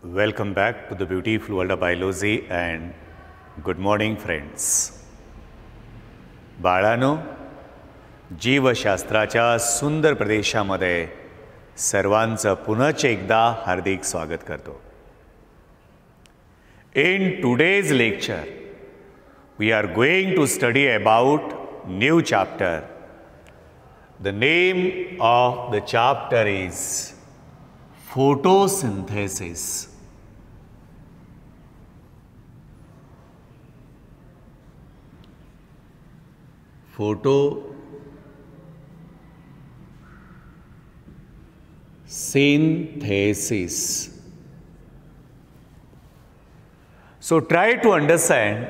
Welcome back to the beautiful world of biology and good morning friends. बाळांनो, जीवशास्त्राच्या सुंदर प्रदेशामध्ये सर्वांचं पुनश्च एकदा हार्दिक स्वागत करतो. In today's lecture, we are going to study about new chapter. The name of the chapter is photosynthesis. Photosynthesis. So try to understand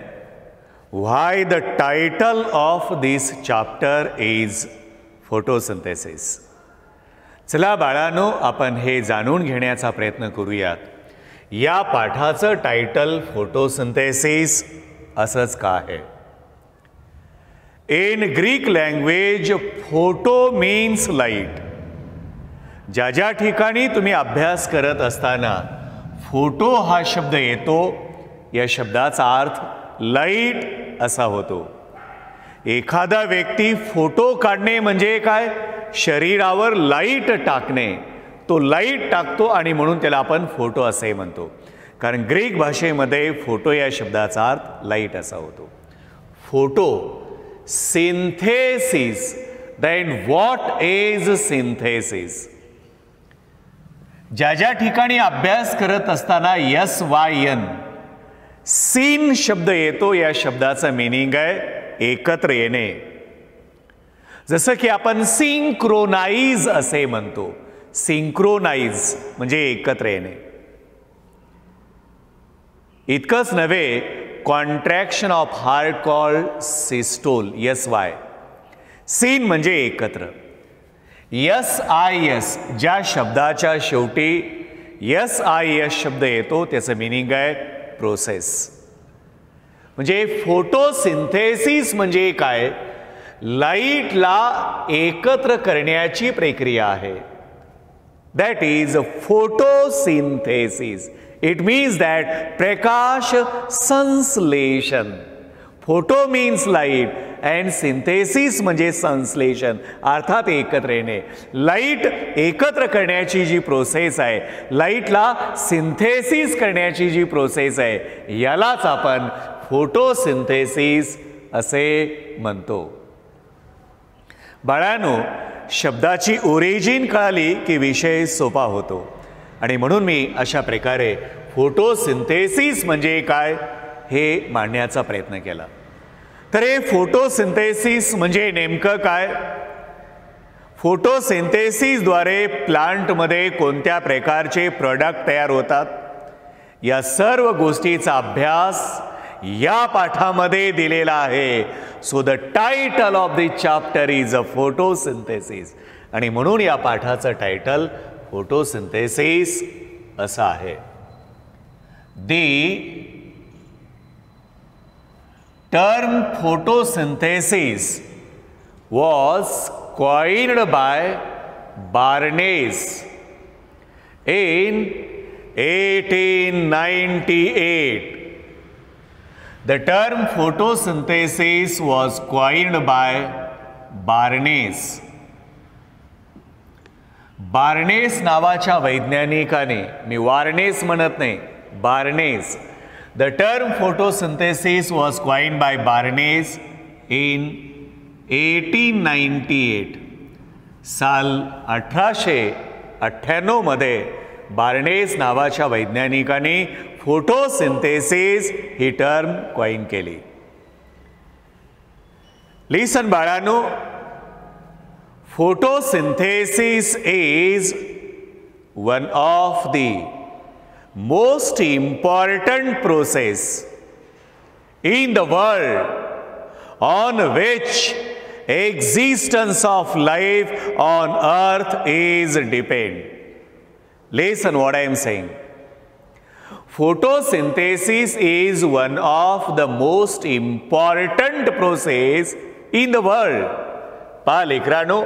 why the title of this chapter is photosynthesis. चला बाळांनो, आपण हे जाणून घेण्याचा प्रयत्न करूयात. या पाठाचं title photosynthesis असंच का आहे? In Greek language, photo means light. ज्या ठिकाणी तुम्ही अभ्यास करत असताना फोटो हा शब्द येतो, या शब्दाचा अर्थ लाईट असा होतो. एखादा व्यक्ती फोटो काढणे म्हणजे काय? शरीरावर लाईट टाकणे. तो लाईट टाकतो आणि म्हणून त्याला आपण फोटो असे म्हणतो. कारण ग्रीक भाषेमध्ये फोटो या शब्दाचा अर्थ लाईट असा होतो. Photo synthesis. Then what is synthesis? ज्या ठिकाणी अभ्यास करत असताना SYN सीन शब्द येतो, या शब्दाचा मीनिंग आहे एकत्र येणे. जसं की आपण सिंक्रोनाइज असे म्हणतो. सिंक्रोनाइज म्हणजे एकत्र येणे. इतकंच नव्हे, contraction of heart called systole, SY. सीन म्हणजे एकत्र. SIS ज्या शब्दाच्या शेवटी SIS शब्द येतो, त्याचं मीनिंग आहे प्रोसेस. म्हणजे फोटोसिंथेसिस म्हणजे काय? लाईटला एकत्र करण्याची प्रक्रिया आहे. That is photosynthesis. It means that Prakash संश्लेषण. Photo means light and synthesis म्हणजे संश्लेषण, अर्थात एकत्र येणे. लाईट एकत्र करण्याची जी प्रोसेस आहे, लाईटला सिंथेसिस करण्याची जी प्रोसेस आहे, यालाच आपण फोटोसिंथेसिस असे म्हणतो. बाळांनो, शब्दाची ओरिजिन कळाली की विषय सोपा होतो. आणि म्हणून मी अशा प्रकारे फोटोसिंथेसिस म्हणजे काय हे मांडण्याचा प्रयत्न केला. तर हे फोटोसिंथेसिस म्हणजे नेमकं काय? फोटोसिंथेसिसद्वारे प्लांटमध्ये कोणत्या प्रकारचे प्रोडक्ट तयार होतात, या सर्व गोष्टीचा अभ्यास या पाठामध्ये दिलेला आहे. So the title of this chapter is a photosynthesis. आणि म्हणून या पाठाचं टायटल फोटोसिंथेसिस असा आहे. The term photosynthesis was coined by Barnes in 1898. The term photosynthesis was coined by Barnes. Baldness नावाच्या वैज्ञानिकाने, मी वार्नेस म्हणत नाही, baldness. The term photosynthesis was coined bye baldness in 1898. साल 1898 मध्ये बार्नेस नावाच्या वैज्ञानिकाने फोटोसिंथेसिस ही टर्म कॉइन केली. लिसन बाळांनो, photosynthesis is one of the most important process in the world on which existence of life on earth is depend. Listen what I am saying. Photosynthesis is one of the most important process in the world. पहा लेकरांनो,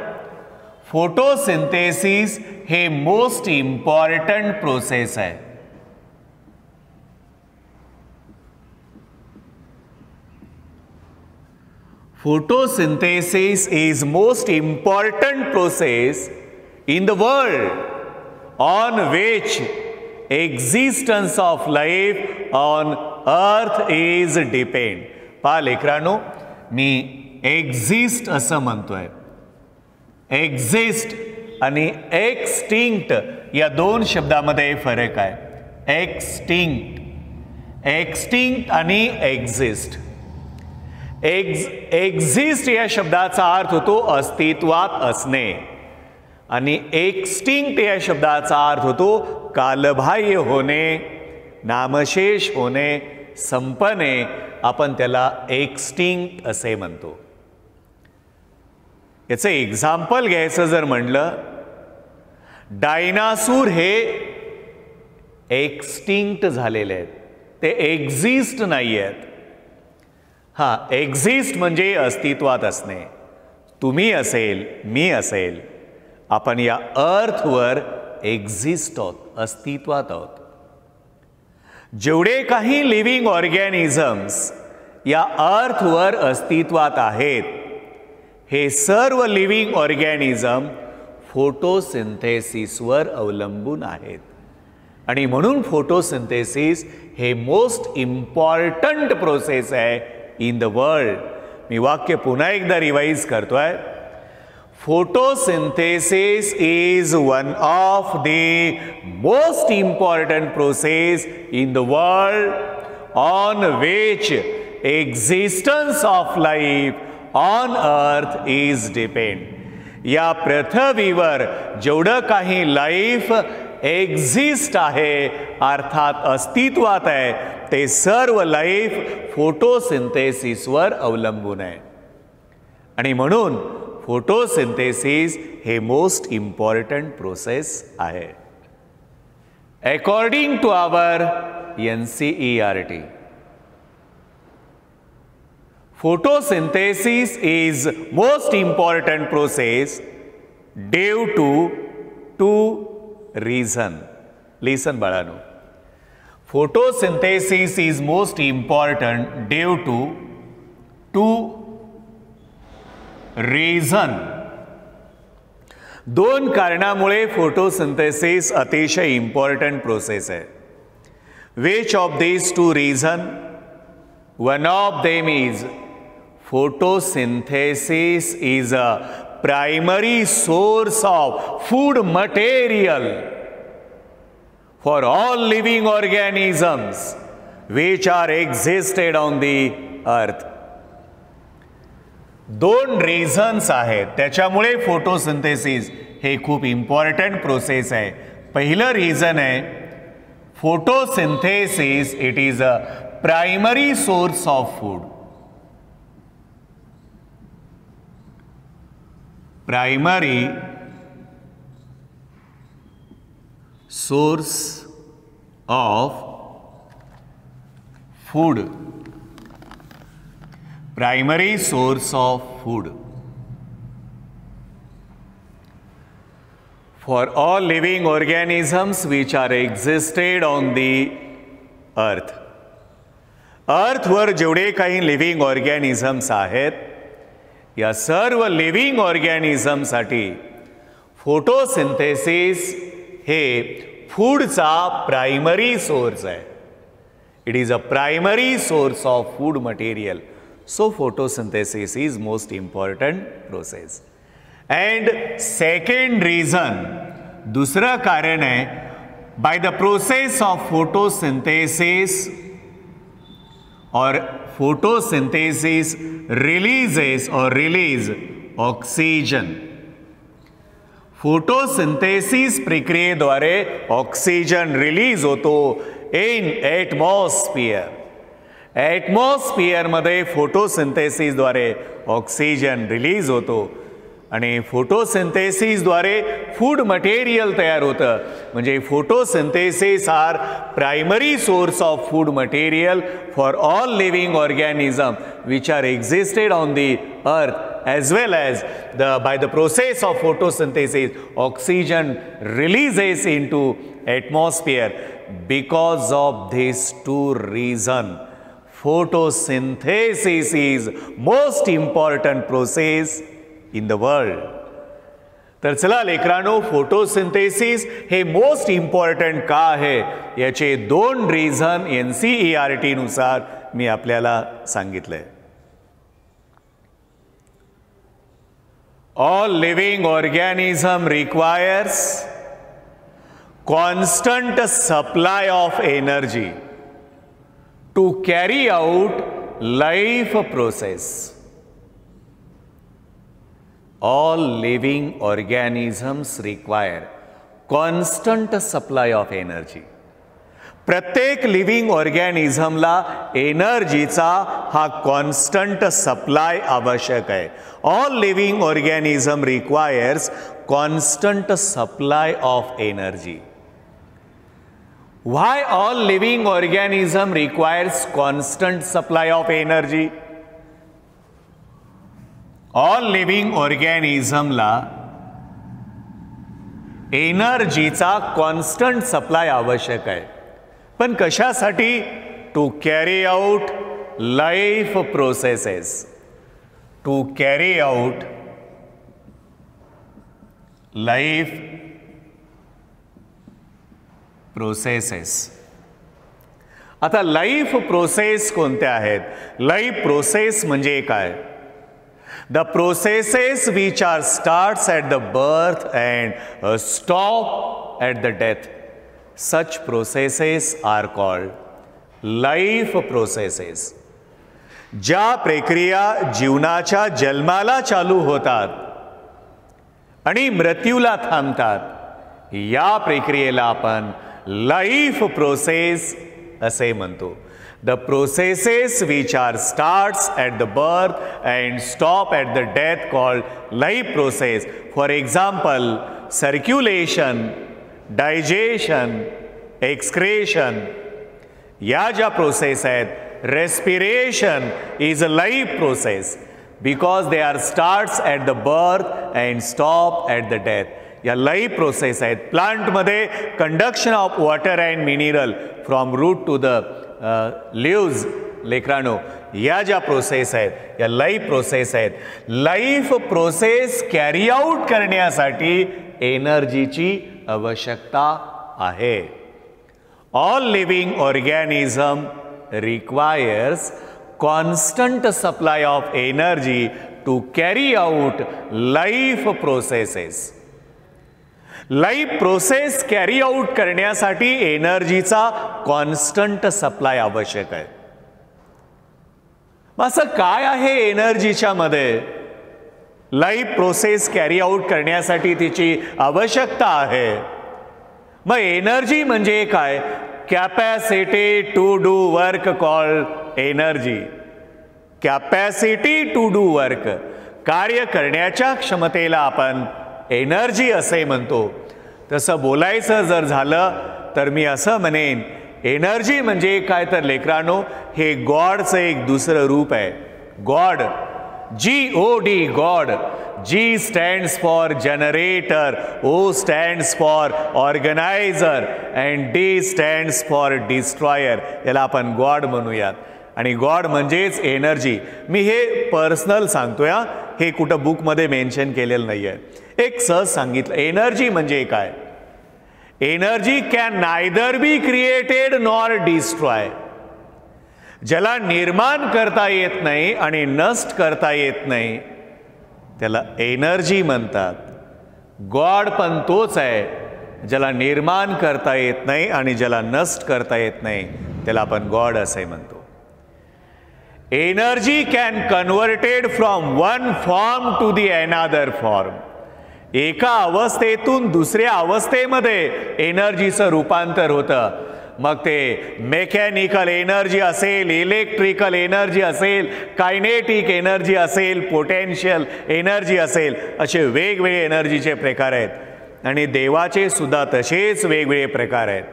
photosynthesis हे most important process आहे. photosynthesis is most important process in the world on which existence of life on earth is depend. पहा लेकरांनो, मी exist असं म्हणतोय. Exist आणि extinct या दोन शब्दामध्ये फरक आहे. एक्सटिंक्ट आणि एक्झिस्ट. एक्झिस्ट या शब्दाचा अर्थ होतो अस्तित्वात असणे आणि एक्सटिंक्ट या शब्दाचा अर्थ होतो कालबाह्य होणे, नामशेष होणे, संपणे. आपण त्याला एक्सटिंक्ट असे म्हणतो. याचं एक्झाम्पल घ्यायचं जर म्हणलं, डायनासूर हे एक्सटिंक्ट झालेले आहेत, ते एक्झिस्ट नाही आहेत. हां, एक्झिस्ट म्हणजे अस्तित्वात असणे. तुम्ही असेल, मी असेल, आपण या अर्थवर एक्झिस्ट आहोत, अस्तित्वात आहोत. जेवढे काही लिव्हिंग ऑर्गॅनिझम्स या अर्थवर अस्तित्वात आहेत, हे सर्व लिव्हिंग ऑर्गॅनिझम फोटोसिंथेसिसवर अवलंबून आहेत. आणि म्हणून फोटोसिंथेसिस हे मोस्ट इम्पॉर्टंट प्रोसेस आहे इन द वर्ल्ड. मी वाक्य पुन्हा एकदा रिवाइज करतोय. Photosynthesis is one of the most important process in the world on which existence of life on earth is depend. या पृथ्वीवर जेवढं काही लाईफ एक्झिस्ट आहे, अर्थात अस्तित्वात आहे, ते सर्व लाईफ फोटोसिंथेसिसवर अवलंबून आहे. आणि म्हणून फोटोसिंथेसिस हे मोस्ट इम्पॉर्टंट प्रोसेस आहे. According to our NCERT, photosynthesis is most important process due to two reasons. Listen बाळांनो, photosynthesis is most important due to two reason. दोन कारणामुळे फोटोसिंथेसिस अतिशय इम्पॉर्टंट प्रोसेस आहे. Which of these two reason? One of them is photosynthesis is a primary source of food material for all living organisms which are existed on the earth. दोन regions आहेत त्याच्यामुळे photosynthesis हे खूप important process आहे. पहिलं region आहे photosynthesis it is a primary source of food. Primary source of food. Primary source of food for all living organisms which are existed on the earth. अर्थ वर जेवढे काही लिव्हिंग ऑर्गॅनिझम्स आहेत, या सर्व लिव्हिंग ऑर्गॅनिझमसाठी फोटोसिंथेसिस हे फूडचा primary source आहे. It is a primary source of food material. So photosynthesis is most important process. And second reason, दूसरा कारण है, by the process of photosynthesis or photosynthesis releases or release oxygen. Photosynthesis प्रक्रियेद्वारे oxygen release होतो in atmosphere. ॲटमॉस्फिअरमध्ये फोटोसिंथेसिसद्वारे oxygen release होतो आणि फोटोसिंथेसिसद्वारे फूड मटेरियल तयार होतं. म्हणजे photosynthesis are primary source of food material for all living organism which are existed on the earth. As well as by the process of photosynthesis, oxygen releases into atmosphere. Because of these two reasons, photosynthesis is most important process in the world. तर चला लेकरांनो, photosynthesis हे most important का आहे याचे 2 reason NCERT नुसार मी आपल्याला सांगितले. All living organism requires constant supply of energy to carry out life process. All living organisms require constant supply of energy. प्रत्येक लिव्हिंग ऑर्गॅनिझमला एनर्जीचा हा कॉन्स्टंट सप्लाय आवश्यक आहे. All living organism requires constant supply of energy. Why all living organism requires constant supply of energy? All living organism ला एनर्जीचा constant supply आवश्यक आहे. पण कशासाठी? To carry out life processes. To carry out life processes. आता life process कोणत्या आहेत? Life process म्हणजे काय? The processes which are starts at the birth and stop at the death. Such processes are called life processes. ज्या प्रक्रिया जीवनाच्या जन्माला चालू होतात आणि मृत्यूला थांबतात या प्रक्रियेला आपण लाईफ प्रोसेस असे म्हणतो. The processes which are starts at the birth and stop at the death called life process. For example, circulation, digestion, excretion या ज्या प्रोसेस आहेत, respiration is a life process because they are starts at the birth and stop at the death. या life process आहेत. प्लांटमध्ये conduction of water and mineral from root to the leaves. लेकरानो, या ज्या process आहेत या life process आहेत. Life process carry out करण्यासाठी एनर्जीची आवश्यकता आहे. All living organism requires constant supply of energy to carry out life processes. Life process carry out करण्यासाठी एनर्जीचा कॉन्स्टंट सप्लाय आवश्यक आहे. असं काय आहे एनर्जीच्या मध्ये? लाईफ प्रोसेस कॅरी आउट करण्यासाठी तिची आवश्यकता आहे. मग एनर्जी म्हणजे काय? Capacity to do work called energy. Capacity to do work, कार्य करण्याच्या क्षमतेला आपण एनर्जी असे म्हणतो. तसं बोलायचं जर झालं तर मी असं म्हणेन, एनर्जी म्हणजे काय तर लेकरानो, हे गॉडचं एक दुसरं रूप आहे. God, GOD, God. G stands for generator, O stands for organizer and D stands for destroyer. याला आपण गॉड म्हणूयात. आणि गॉड म्हणजेच एनर्जी. मी हे पर्सनल सांगतोय, हे कुठं बुकमध्ये मेन्शन केलेलं नाही आहे. एक सहज सांगितलं, एनर्जी म्हणजे काय? Energy can neither be created nor destroy. ज्याला निर्माण करता येत नाही आणि नष्ट करता येत नाही त्याला एनर्जी म्हणतात. गॉड पण तोच आहे, ज्याला निर्माण करता येत नाही आणि ज्याला नष्ट करता येत नाही त्याला आपण गॉड असे म्हणतो. Energy can converted from one form to the another form. एका अवस्थेतून दुसऱ्या अवस्थेमध्ये एनर्जीचं रूपांतर होतं. मग ते मेकॅनिकल एनर्जी असेल, इलेक्ट्रिकल एनर्जी असेल, कायनेटिक एनर्जी असेल, पोटेन्शियल एनर्जी असेल, असे वेगवेगळे एनर्जीचे प्रकार आहेत. आणि देवाचे सुद्धा तसेच वेगवेगळे प्रकार आहेत.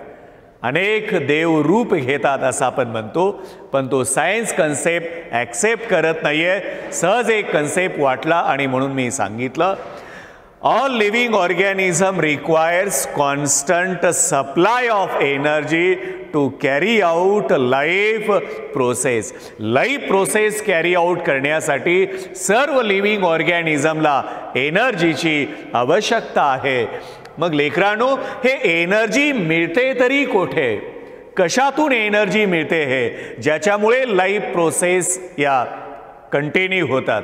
अनेक देव रूप घेतात असं आपण म्हणतो, पण तो सायन्स कन्सेप्ट ॲक्सेप्ट करत नाही आहे. सहज एक कन्सेप्ट वाटला आणि म्हणून मी सांगितलं. All living organism requires constant supply of energy to carry out life process. Life process carry out करण्यासाठी सर्व लिव्हिंग ऑर्गॅनिझमला एनर्जीची आवश्यकता आहे. मग लेकरांनो, हे एनर्जी मिळते तरी कोठे, कशातून एनर्जी मिळते हे, ज्याच्यामुळे लाईफ प्रोसेस या कंटिन्यू होतात.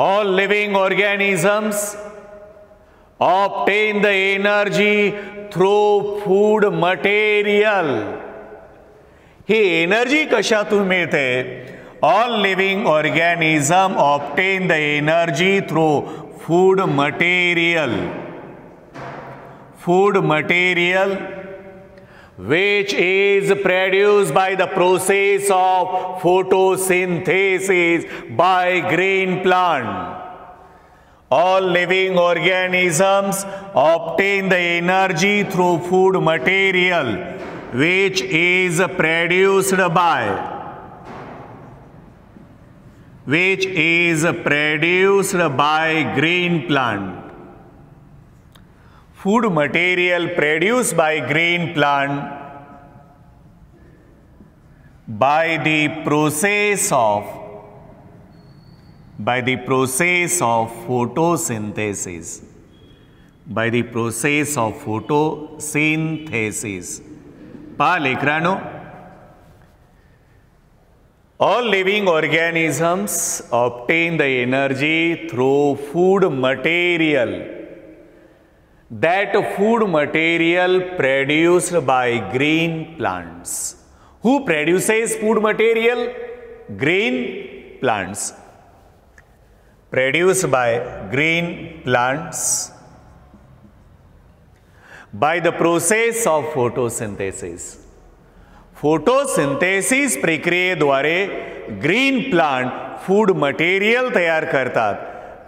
All living organisms obtain the energy through food material. He energy कशातून मिळते? All living organism obtain the energy through food material. Food material which is produced by the process of photosynthesis by green plant. All living organisms obtain the energy through food material which is produced by green plant. Food material produced by green plant by the process of photosynthesis. पहा लेकरांनो, all living organisms obtain the energy through food material. That food material produced by green plants. Who produces food material? Green plants. Produced by green plants by the process of photosynthesis. Photosynthesis प्रक्रियेद्वारे green plant food material तयार करतात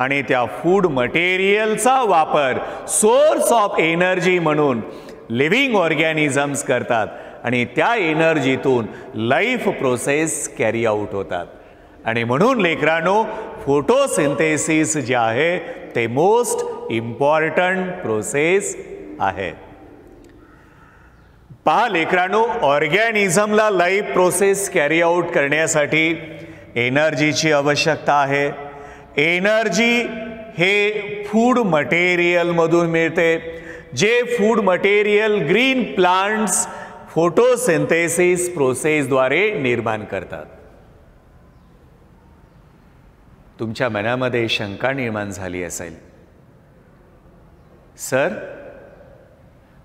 आणि त्या food मटेरियलचा वापर source of energy म्हणून living organisms करतात आणि त्या एनर्जीतून लाईफ प्रोसेस कॅरी आउट होतात. आणि म्हणून लेकरांनो, फोटोसिंथेसिस जे आहे ते मोस्ट इम्पॉर्टंट प्रोसेस आहे. पहा लेकरांनो, ऑर्गॅनिझमला लाईफ प्रोसेस कॅरी आउट करण्यासाठी एनर्जीची आवश्यकता आहे. एनर्जी हे फूड मटेरियलमधून मिळते, जे food material green plants photosynthesis प्रोसेसद्वारे निर्माण करतात. तुमच्या मनामध्ये शंका निर्माण झाली असेल, sir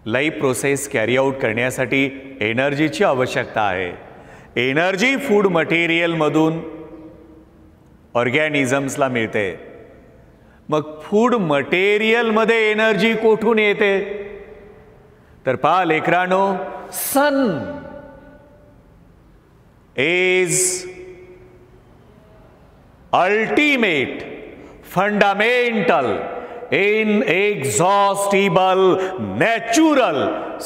life process carry out करण्यासाठी एनर्जीची आवश्यकता आहे. एनर्जी फूड मटेरियलमधून ऑर्गॅनिझम्सला मिळते, मग फूड मटेरियलमध्ये एनर्जी कोठून येते? तर पहा लेकरांनो, sun is ultimate fundamental inexhaustible natural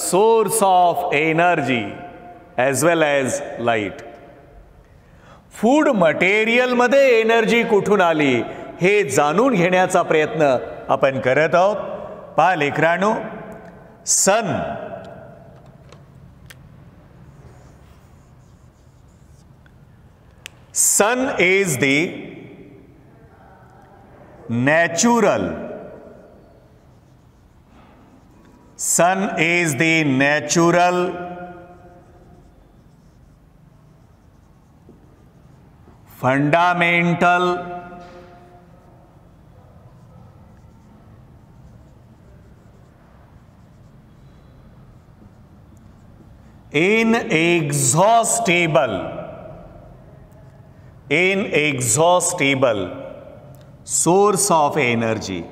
source of energy as well as light. Food material मध्ये एनर्जी कुठून आली हे जाणून घेण्याचा प्रयत्न आपण करत आहोत. पहा लेकरांनो, sun is the natural fundamental inexhaustible source of energy,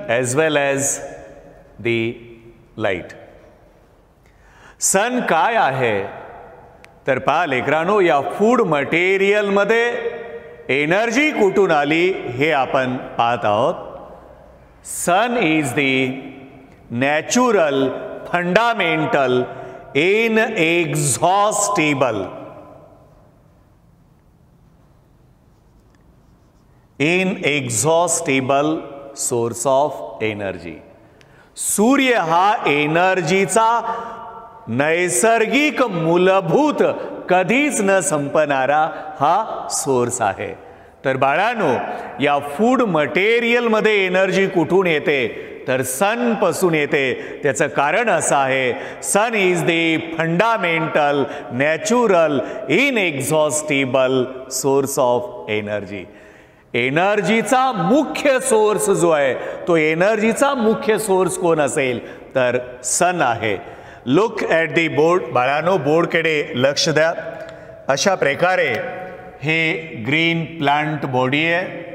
as well as the light. सन काय आहे? तर पहा लेकरांनो, या फूड मटेरियल मध्ये एनर्जी कुठून आली हे आपण पाहत आहोत. Sun is the natural fundamental inexhaustible source of energy. सूर्य हा एनर्जीचा नैसर्गिक मूलभूत कधीच न संपणारा हा सोर्स आहे. तर बाळांनो, या फूड मटेरियलमध्ये एनर्जी कुठून येते तर सन पासून येते. त्याचं कारण असं आहे, sun is the fundamental natural inexhaustible source of energy. एनर्जीचा मुख्य सोर्स जो आहे, तो एनर्जीचा मुख्य सोर्स कोण असेल तर सन आहे. Look at the board. बाळांनो, बोर्डकडे लक्ष द्या. अशा प्रकारे हे ग्रीन प्लांट बॉडी आहे.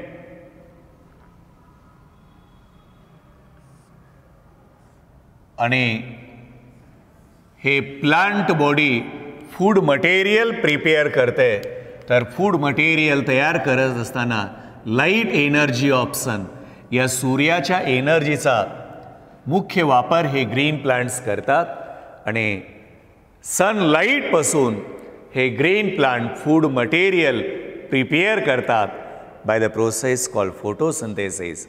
आणि हे plant body food material prepare करते. तर फूड मटेरियल तयार करत असताना लाईट एनर्जी ऑफ सन, या सूर्याच्या एनर्जीचा मुख्य वापर हे ग्रीन प्लांट्स करतात. आणि सनलाईटपासून हे green plant food material prepare करतात by the process called photosynthesis.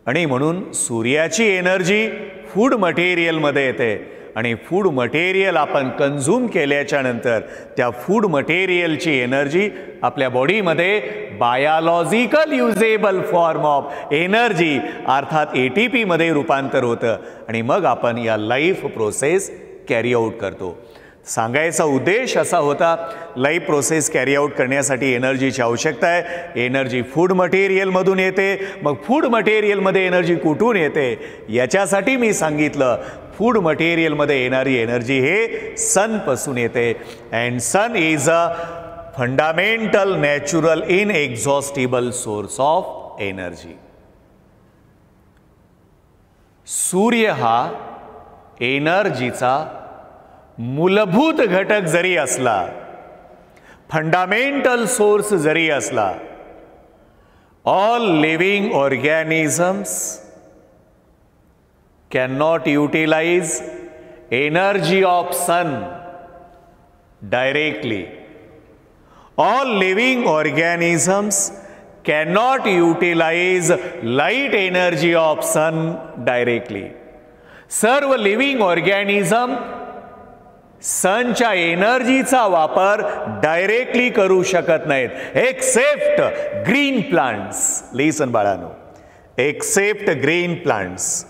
आणि म्हणून सूर्याची एनर्जी फूड मटेरियलमध्ये येते. आणि फूड मटेरियल आपण कन्झ्यूम केल्याच्या नंतर त्या फूड मटेरियलची एनर्जी आपल्या बॉडीमध्ये biological usable form of energy अर्थात ATP मध्ये रूपांतर होतं. आणि मग आपण या लाईफ प्रोसेस कॅरी आऊट करतो. सांगायचा उद्देश असा होता, लाईफ प्रोसेस कॅरी आऊट करण्यासाठी एनर्जीची आवश्यकता आहे. एनर्जी फूड मटेरियलमधून येते. मग फूड मटेरियलमध्ये एनर्जी कुठून येते याच्यासाठी मी सांगितलं, फूड मटेरियलमध्ये येणारी एनर्जी हे सनपासून येते. And sun is a fundamental natural inexhaustible source of energy. सूर्य हा एनर्जीचा मूलभूत घटक जरी असला, फंडामेंटल सोर्स जरी असला, all living organisms cannot utilize energy of sun directly. All living organisms cannot utilize light energy of sun directly. सर्व living organism सनच्या एनर्जीचा वापर डायरेक्टली करू शकत नाहीत, एक्सेप्ट ग्रीन प्लांट्स. लिसन बाळांनो, except green plants.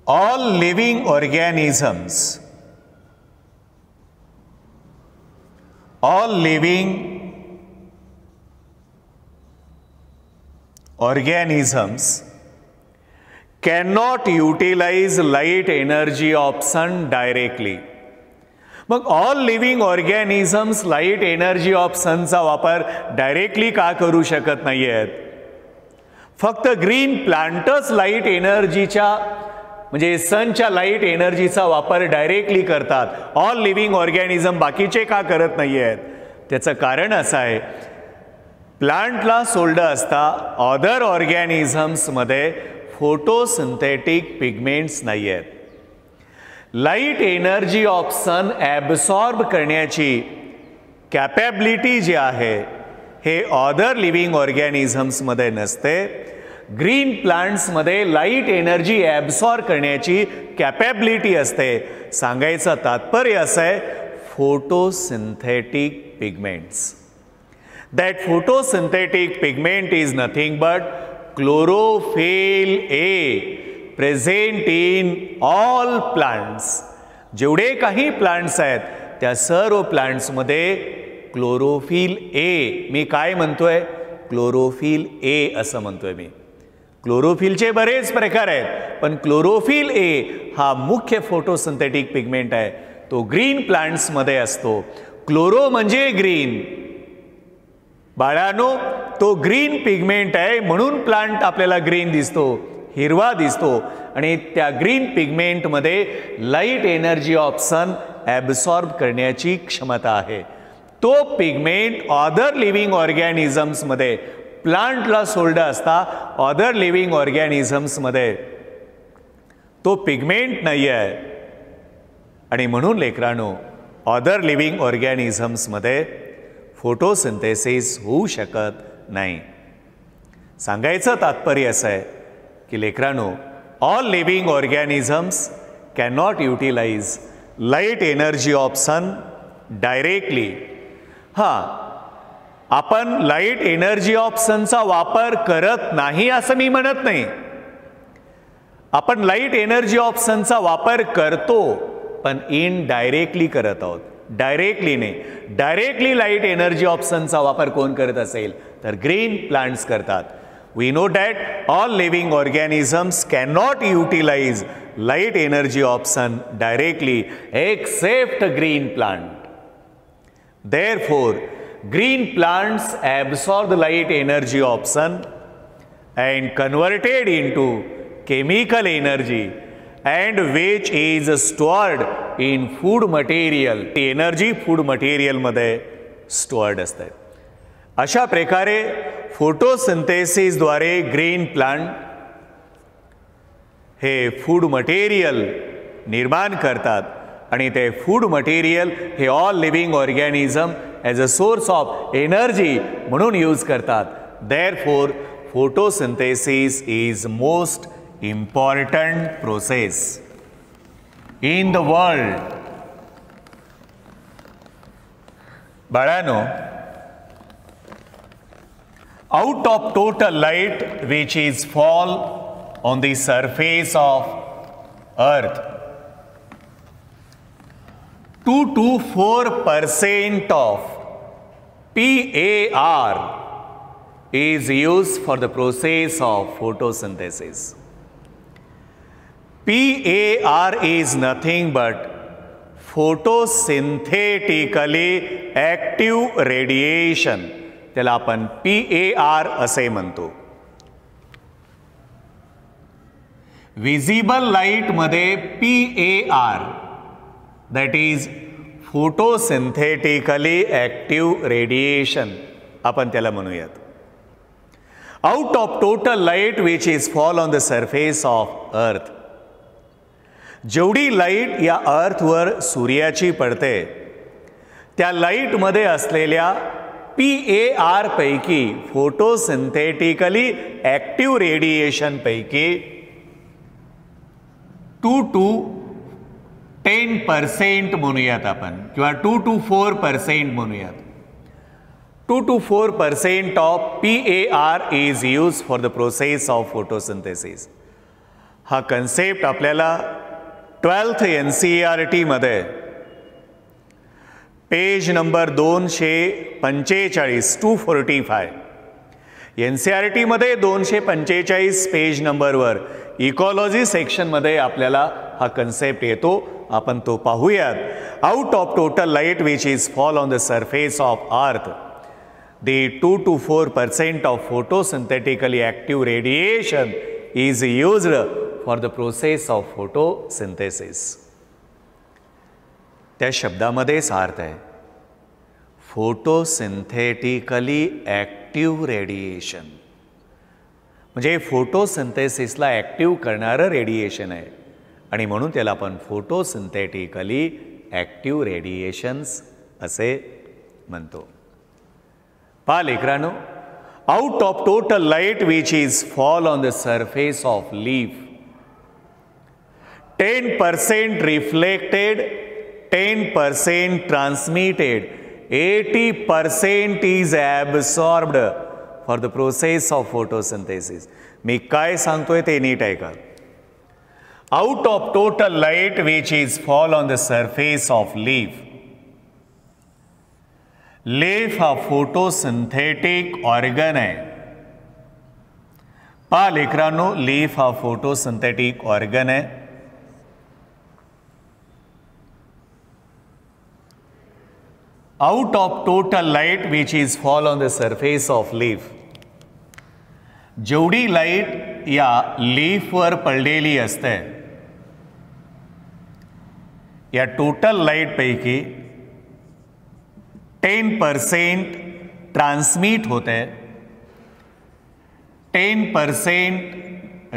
All living organisms, all living organisms cannot utilize light energy of sun directly. मग all living organisms light energy of सनचा वापर directly का करू शकत नाही आहेत? फक्त ग्रीन प्लांटच लाईट एनर्जीच्या म्हणजे सनच्या लाईट एनर्जीचा वापर डायरेक्टली करतात. ऑल लिव्हिंग ऑर्गॅनिझम बाकीचे का करत नाही आहेत? त्याचं कारण असं आहे, प्लांटला सोडलं असता अदर ऑर्गॅनिझम्समध्ये फोटोसिंथेटिक पिगमेंट्स नाही आहेत. Light energy of sun absorb करण्याची कॅपॅबिलिटी जी आहे हे अदर लिव्हिंग ऑर्गॅनिझम्समध्ये नसते. ग्रीन प्लांट्समध्ये लाईट एनर्जी ॲब्सॉर्ब करण्याची कॅपॅबिलिटी असते. सांगायचं तात्पर्य असं आहे, photosynthetic pigments. That photosynthetic pigment is nothing but chlorophyll A present in all plants. जेवढे काही प्लांट्स आहेत त्या सर्व प्लांट्समध्ये क्लोरोफिल ए, मी काय म्हणतोय, क्लोरोफिल ए असं म्हणतोय मी. क्लोरोफिलचे बरेच प्रकार आहेत, पण क्लोरोफिल ए हा मुख्य फोटोसिंथेटिक पिगमेंट आहे. तो ग्रीन प्लांट्समध्ये असतो. क्लोरो म्हणजे ग्रीन. बाळांनो, तो ग्रीन पिगमेंट आहे म्हणून प्लांट आपल्याला ग्रीन दिसतो, हिरवा दिसतो. आणि त्या ग्रीन पिगमेंटमध्ये light energy of sun absorb करण्याची क्षमता आहे. तो पिगमेंट अदर लिव्हिंग ऑर्गॅनिझम्समध्ये, प्लांटला सोडलं असता अदर लिव्हिंग ऑर्गॅनिझम्समध्ये तो पिगमेंट नाही आहे आणि म्हणून लेकरांनो अदर लिव्हिंग ऑर्गॅनिझम्समध्ये फोटोसिंथेसिस होऊ शकत नाही. सांगायचं तात्पर्य असं आहे की लेकरांनो all living organisms can not utilise light energy of sun directly. हां, आपण लाईट एनर्जी ऑफ सनचा वापर करत नाही असं मी म्हणत नाही. आपण लाईट एनर्जी ऑफ सनचा वापर करतो पण इनडायरेक्टली करत आहोत, डायरेक्टली नाही. डायरेक्टली लाईट एनर्जी ऑफ सनचा वापर कोण करत असेल तर ग्रीन प्लांट्स करतात. We know that all living organisms can not utilise light energy of sun directly except green plant. Therefore, green plants absorb the light energy of sun and converted into chemical energy and which is stored in food material. Energy food material मध्ये stored असते. अशा प्रकारे photosynthesis द्वारे green plant हे food material निर्माण करतात आणि ते फूड मटेरियल हे all living organism as a source of energy म्हणून यूज करतात. Therefore photosynthesis is most important process in the world. बाळांनो, out of total light which is fall on the surface of earth, 2 to 4% of PAR is used for the process of photosynthesis. PAR is nothing but photosynthetically active radiation. त्याला आपण PAR असे म्हणतो. Visible light मध्ये PAR, that is photosynthetically active radiation आपण त्याला म्हणूयात. Out of total light which is fall on the surface of earth, जेवढी light या अर्थवर सूर्याची पडते त्या लाईटमध्ये असलेल्या PAR पैकी फोटोसिंथेटिकली ॲक्टिव्ह रेडिएशन पैकी 2 to 10% म्हणूयात आपण, किंवा 2 to 4% म्हणूयात. 2 to 4% of PAR is used for the process of photosynthesis. हा कन्सेप्ट आपल्याला 12th NCERT मध्ये पेज नंबर 245 245 NCERT मध्ये 245 पेज नंबरवर इकॉलॉजी सेक्शनमध्ये आपल्याला हा कन्सेप्ट येतो. आपण तो पाहूयात. Out of total light which is fall on the surface of अर्थ, the 2 to 4% of photosynthetically active radiation is used for the process of photosynthesis. त्या शब्दामध्येच अर्थ आहे फोटोसिंथेटिकली ॲक्टिव्ह रेडिएशन, म्हणजे फोटोसिंथेसिसला ॲक्टिव्ह करणारं रेडिएशन आहे आणि म्हणून त्याला आपण फोटोसिंथेटिकली ॲक्टिव्ह रेडिएशन्स असे म्हणतो. पहा लेकरांनो, out of total light which is fall on the surface of leaf, 10% reflected, 10% transmitted, 80% is absorbed for the process of photosynthesis. मी काय सांगतोय ते नीट ऐका. Out of total light which is fall on the surface of leaf, leaf हा photosynthetic organ आहे. पहा लेकरांनो, leaf हा photosynthetic organ आहे. Out of total light which is fall on the surface of leaf, जेवढी लाईट या लीफवर पडलेली असते या टोटल लाईट पैकी 10% ट्रान्समिट होते, 10%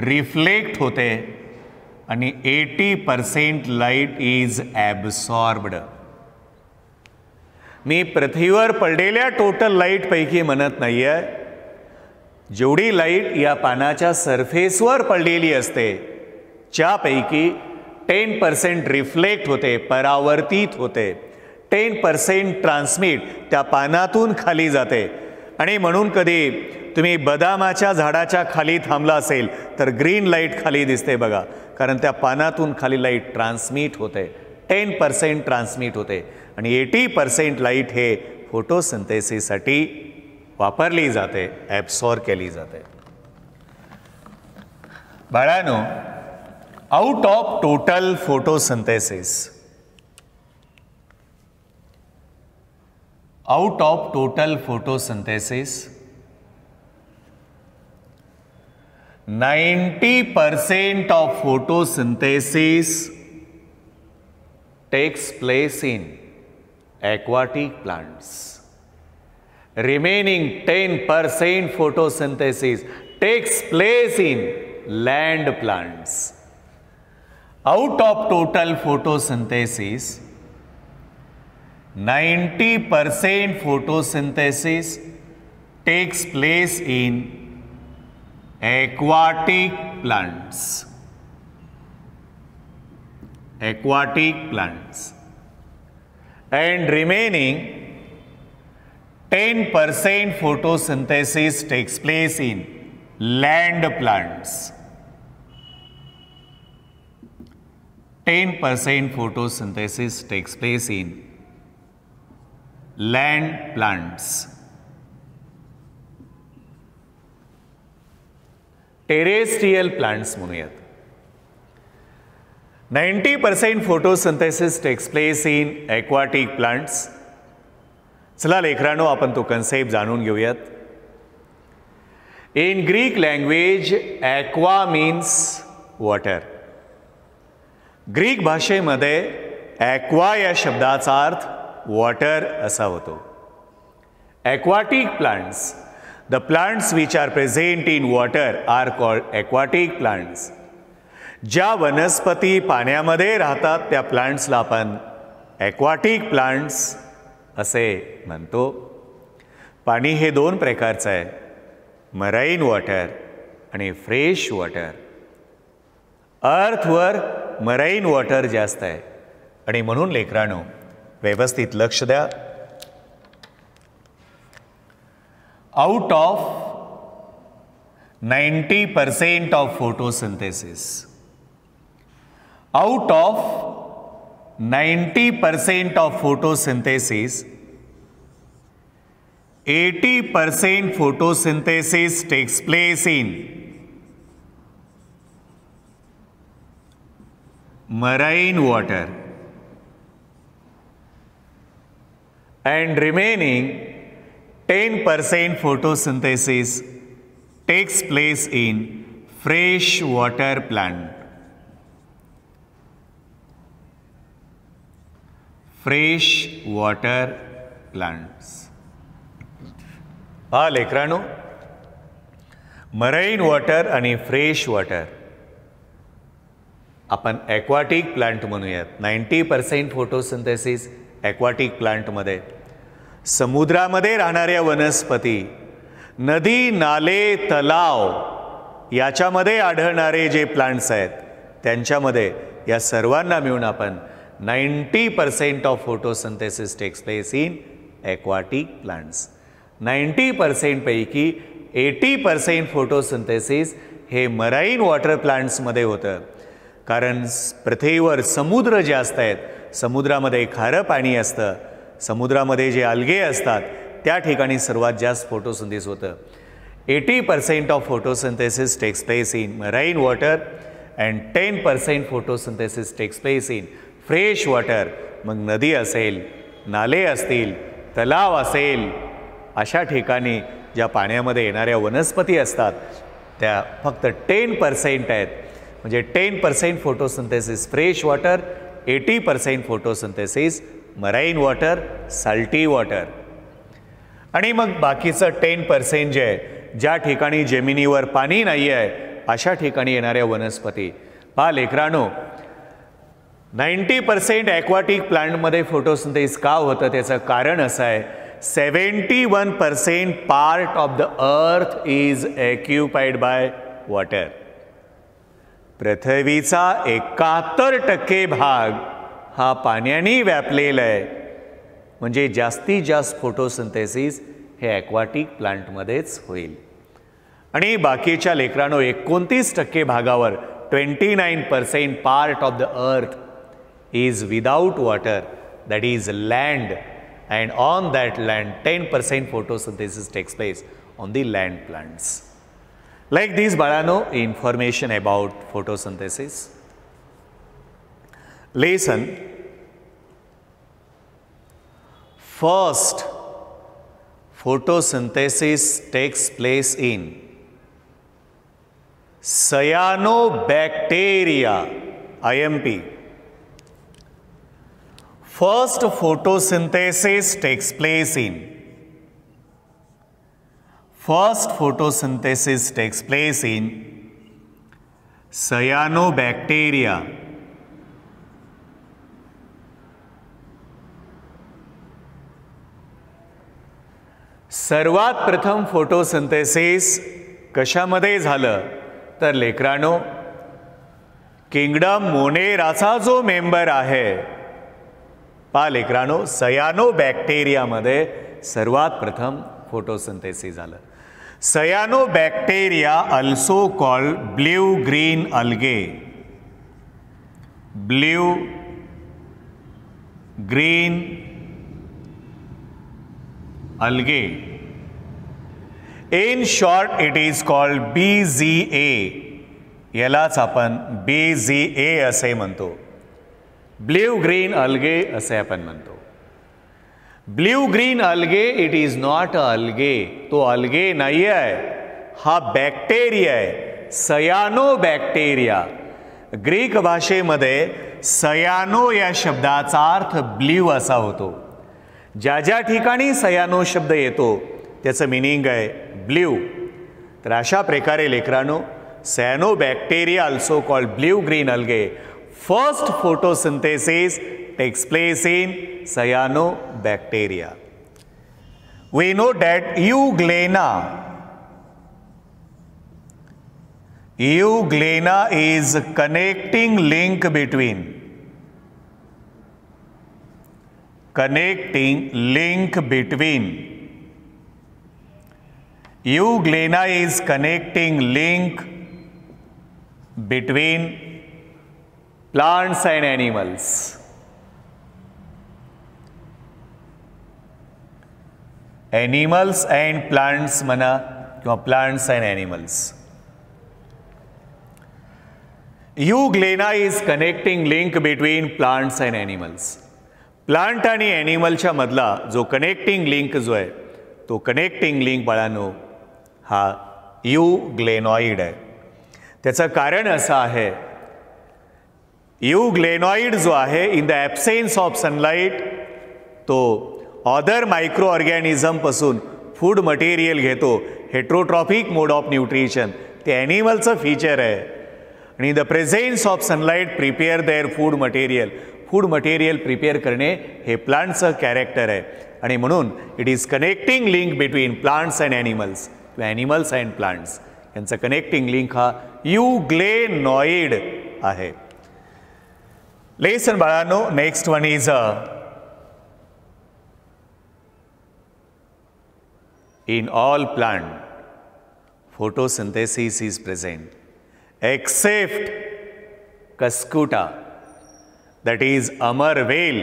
रिफ्लेक्ट होते आणि 80% लाईट इज ॲब्सॉर्ब्ड. मी पृथ्वीवर पडलेल्या टोटल लाईटपैकी म्हणत नाही आहे. जेवढी लाईट या पानाच्या सरफेसवर पडलेली असते ज्यापैकी 10% रिफ्लेक्ट होते, परावर्तित होते, 10% ट्रान्समिट त्या पानातून खाली जाते. आणि म्हणून कधी तुम्ही बदामाच्या झाडाच्या खाली थांबला असेल तर ग्रीन लाईट खाली दिसते बघा, कारण त्या पानातून खाली लाईट ट्रान्समिट होते, 10% ट्रान्समिट होते. आणि 80% लाईट हे फोटोसिंथेसिससाठी वापरली जाते, ॲब्सॉर्ब केली जाते. बाळांनो, out of total photosynthesis, out of total photosynthesis, 90% of photosynthesis takes place in aquatic plants. Remaining 10% photosynthesis takes place in land plants. Out of total photosynthesis, 90% photosynthesis takes place in aquatic plants. Aquatic plants. And remaining 10% photosynthesis takes place in land plants. 10% photosynthesis takes place in land plants. Terrestrial plants म्हणूयात. 90% photosynthesis takes place in aquatic plants. चला लेकरांनो, आपण तो concept जाणून घेऊयात. In Greek language aqua means water. Greek भाषेमध्ये aqua या शब्दाचा अर्थ वॉटर असा होतो. Aquatic plants, the plants which are present in water are called aquatic plants. ज्या वनस्पती पाण्यामध्ये राहतात त्या प्लांट्सला आपण ॲक्वाटिक प्लांट्स असे म्हणतो. पाणी हे दोन प्रकारचं आहे, मराईन वॉटर आणि फ्रेश वॉटर. अर्थवर मराईन वॉटर जास्त आहे आणि म्हणून लेकरांनो व्यवस्थित लक्ष द्या. Out of 90% of photosynthesis, out of 90% of photosynthesis, 80% photosynthesis takes place in marine water and remaining 10% photosynthesis takes place in fresh water plant. Fresh water plants. हा लेकरांनो, marine water आणि fresh water आपण ॲक्वाटिक प्लांट म्हणूयात. 90% photosynthesis ॲक्वाटिक प्लांटमध्ये. समुद्रामध्ये राहणाऱ्या वनस्पती, नदी, नाले, तलाव याच्यामध्ये आढळणारे जे प्लांट्स आहेत त्यांच्यामध्ये या सर्वांना मिळून आपण 90% of photosynthesis takes place in aquatic plants. 90% पैकी 80% फोटोसिंथेसिस हे मराईन वॉटर प्लांट्समध्ये होतं. कारण पृथ्वीवर समुद्र जास्त आहेत, समुद्रामध्ये खारं पाणी असतं, समुद्रामध्ये जे अल्गे असतात त्या ठिकाणी सर्वात जास्त फोटोसिंथेसिस होतं. 80% of photosynthesis takes place in marine water and 10% photosynthesis takes place in fresh water. मग नदी असेल, नाले असतील, तलाव असेल, अशा ठिकाणी ज्या पाण्यामध्ये येणाऱ्या वनस्पती असतात त्या फक्त 10% आहेत. म्हणजे 10% photosynthesis fresh water, 80% photosynthesis marine water, salty water. आणि मग बाकीचं 10% जे आहे, ज्या ठिकाणी जमिनीवर पाणी नाही आहे अशा ठिकाणी येणाऱ्या वनस्पती, पहा लेकरांनो, 90% ॲक्वाटिक प्लांटमध्ये फोटोसिंथेसिस का होतं त्याचं कारण असं आहे, 71% part of the earth is occupied by water. पृथ्वीचा 71% भाग हा पाण्याने व्यापलेला आहे. म्हणजे जास्तीत जास्त फोटोसिंथेसिस हे ॲक्वाटिक प्लांटमध्येच होईल. आणि बाकीच्या लेकरांनो 29% भागावर 29% part of the earth is without water, that is land, and on that land 10% photosynthesis takes place on the land plants. Like these balano information about photosynthesis. Listen. First, photosynthesis takes place in cyanobacteria, IMP. First photosynthesis takes place in cyanobacteria. सर्वात प्रथम photosynthesis कशामध्ये झालं तर लेकरांनो, kingdom मोनेराचा जो member आहे पहा लेकरांनो, सयानोबॅक्टेरियामध्ये सर्वात प्रथम फोटोसिंथेसिस झालं. Cyanobacteria also called blue green algae. Blue green algae. In short it is called BZA. यालाच आपण BZA असे म्हणतो. ब्ल्यू ग्रीन अल्गे असे आपण म्हणतो. Blue green algae it is not a algae. तो अल्गे नाही आहे, हा बॅक्टेरिया आहे, सयानो बॅक्टेरिया. ग्रीक भाषेमध्ये सयानो या शब्दाचा अर्थ ब्ल्यू असा होतो. ज्या ज्या ठिकाणी सयानो शब्द येतो त्याचं मिनिंग आहे ब्ल्यू. तर अशा प्रकारे लेकरांनो, cyanobacteria also called blue green algae, first photosynthesis takes place in cyanobacteria. We know that euglena is connecting link between euglena is connecting link between plants and animals. Animals and plants म्हणा किंवा plants and animals. Euglena is connecting link between plants and animals. Plant आणि ॲनिमलच्या मधला जो connecting link जो आहे तो connecting link बाळांनो हा यूग्लेनॉइड आहे. त्याचं कारण असं आहे, यूग्लेनॉइड जो आहे in the absence of sunlight तो अदर मायक्रो ऑर्गॅनिझमपासून फूड मटेरियल घेतो. हेट्रोट्रॉफिक मोड ऑफ न्यूट्रिशन ते ॲनिमलचं फीचर आहे. आणि in the presence of sunlight prepare their food material. Food material prepare करणे हे प्लांटचं कॅरेक्टर आहे. आणि म्हणून it is connecting link between plants and animals किंवा ॲनिमल्स अँड प्लांट्स यांचं कनेक्टिंग लिंक हा यूग्लेनॉइड आहे. लेसन बाळांनो, next one is in all plant photosynthesis is present except Cuscuta, that is अमरवेल.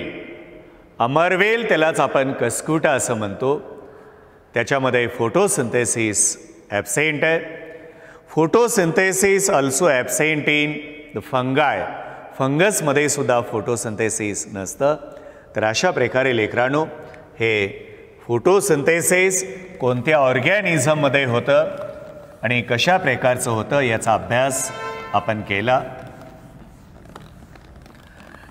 अमरवेल त्यालाच आपण कस्कुटा असं म्हणतो. त्याच्यामध्ये फोटोसिंथेसिस ॲब्सेंट आहे. Photosynthesis also absent in the fungi. फंगसमध्ये सुद्धा फोटोसिंथेसिस नसतं. तर अशा प्रकारे लेकरांनो हे फोटोसिंथेसिस कोणत्या ऑर्गॅनिझममध्ये होतं आणि कशा प्रकारचं होतं याचा अभ्यास आपण केला.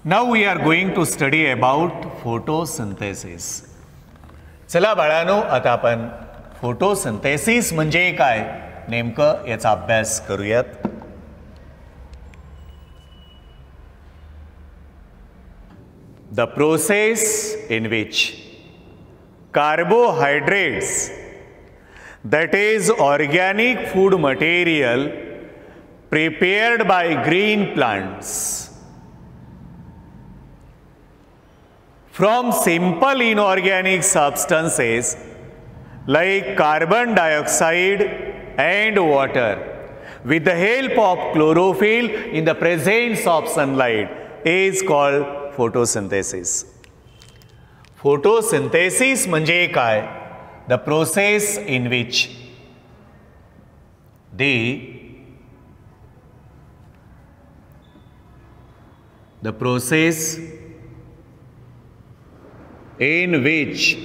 Now we are going to study about photosynthesis. चला बाळांनो, आता आपण फोटोसिंथेसिस म्हणजे काय नेमकं याचा अभ्यास करूयात. the process in which carbohydrates, that is organic food material prepared by green plants, from simple inorganic substances like carbon dioxide and water, with the help of chlorophyll in the presence of sunlight, is called photosynthesis. Photosynthesis म्हणजे काय? The process in which the process in which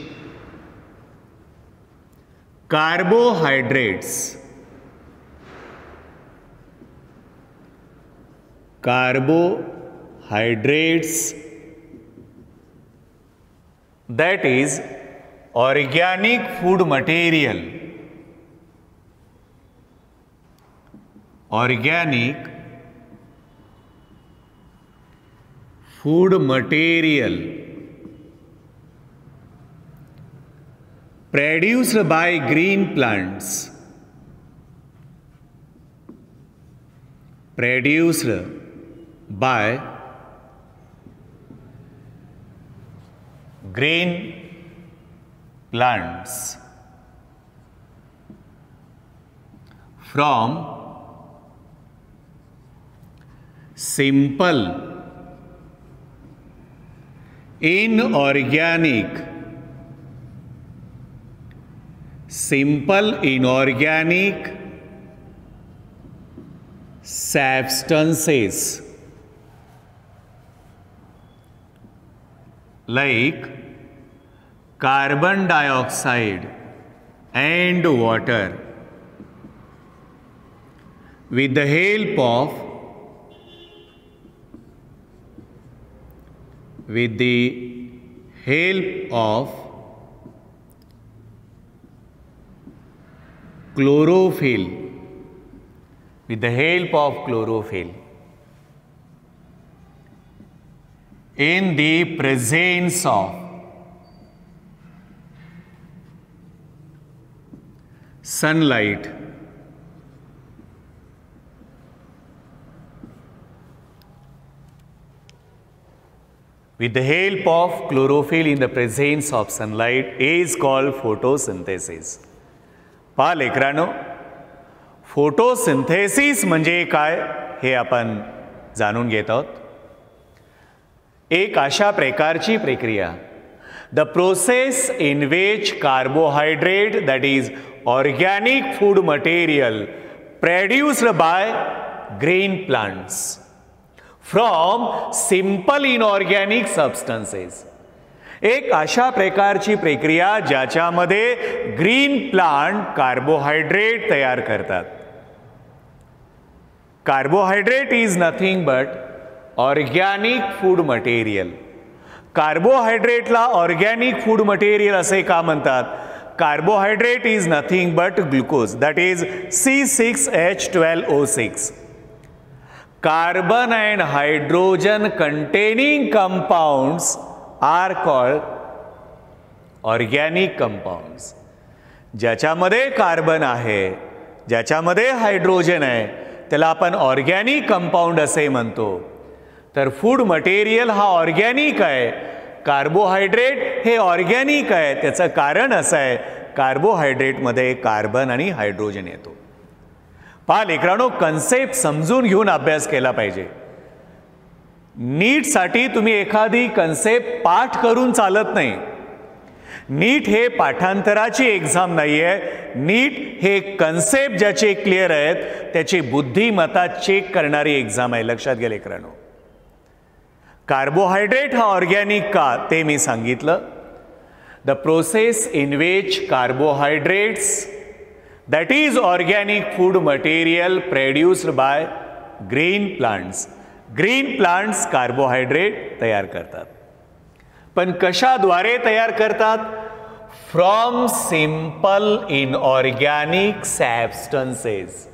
carbohydrates that is organic food material, produced by green plants, from simple inorganic substances like carbon dioxide and water, with the help of chlorophyll, in the presence of sunlight, with the help of chlorophyll in the presence of sunlight, is called photosynthesis. पहा लेकरांनो, photosynthesis म्हणजे काय हे आपण जाणून घेत आहोत. एक अशा प्रकारची प्रक्रिया, the process in which carbohydrate, that is organic food material produced by green plants from simple inorganic substances. एक अशा प्रकारची प्रक्रिया ज्याच्यामध्ये ग्रीन प्लांट कार्बोहायड्रेट तयार करतात. Carbohydrate is nothing but organic food material. कार्बोहायड्रेटला ऑर्गॅनिक फूड मटेरियल असे का म्हणतात? Carbohydrate is nothing but glucose, that is C6H12O6. Carbon and hydrogen containing compounds are called organic compounds. ज्याच्यामध्ये कार्बन आहे, ज्याच्यामध्ये hydrogen आहे, त्याला आपण ऑर्गॅनिक कंपाऊंड असे म्हणतो. तर फूड मटेरियल हा ऑर्गॅनिक आहे, कार्बोहायड्रेट हे ऑर्गॅनिक आहे. त्याचं कारण असं आहे, कार्बोहायड्रेटमध्ये कार्बन आणि हायड्रोजन येतो. पहा लेकरांनो, कन्सेप्ट समजून घेऊन अभ्यास केला पाहिजे. नीटसाठी तुम्ही एखादी कन्सेप्ट पाठ करून चालत नाही. नीट हे पाठांतराची एक्झाम नाही आहे. नीट हे कन्सेप्ट ज्याचे क्लिअर आहेत त्याची बुद्धिमत्ता चेक करणारी एक्झाम आहे. लक्षात घ्या लेकरांनो. कार्बोहायड्रेट हा ऑर्गॅनिक का ते मी सांगितलं. The process in which carbohydrates, that is organic food material produced by green plants. Green plants carbohydrate तयार करतात. पण कशाद्वारे तयार करतात? From simple inorganic substances.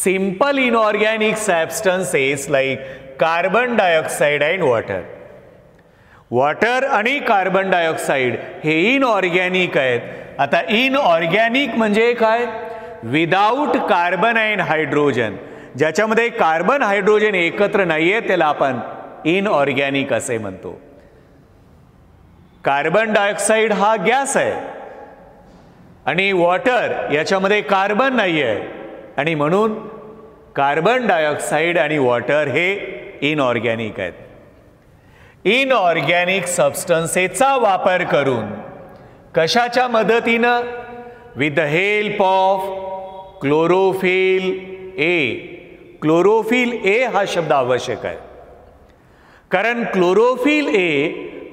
Simple inorganic substances like carbon dioxide and water. Water आणि carbon dioxide हे inorganic आहेत. आता inorganic म्हणजे काय? विदाऊट कार्बन अँड हायड्रोजन, ज्याच्यामध्ये कार्बन हायड्रोजन एकत्र नाहीये त्याला आपण इनऑर्गॅनिक असे म्हणतो. कार्बन डायऑक्साईड हा गॅस आहे आणि वॉटर याच्यामध्ये कार्बन नाही आहे आणि म्हणून कार्बन डायऑक्साईड आणि वॉटर हे इनऑर्गॅनिक आहेत. इनऑर्गॅनिक सबस्टन्सेसचा वापर करून कशाच्या मदतीनं? With the help of chlorophyll A. Chlorophyll A हा शब्द आवश्यक आहे, कारण क्लोरोफिल ए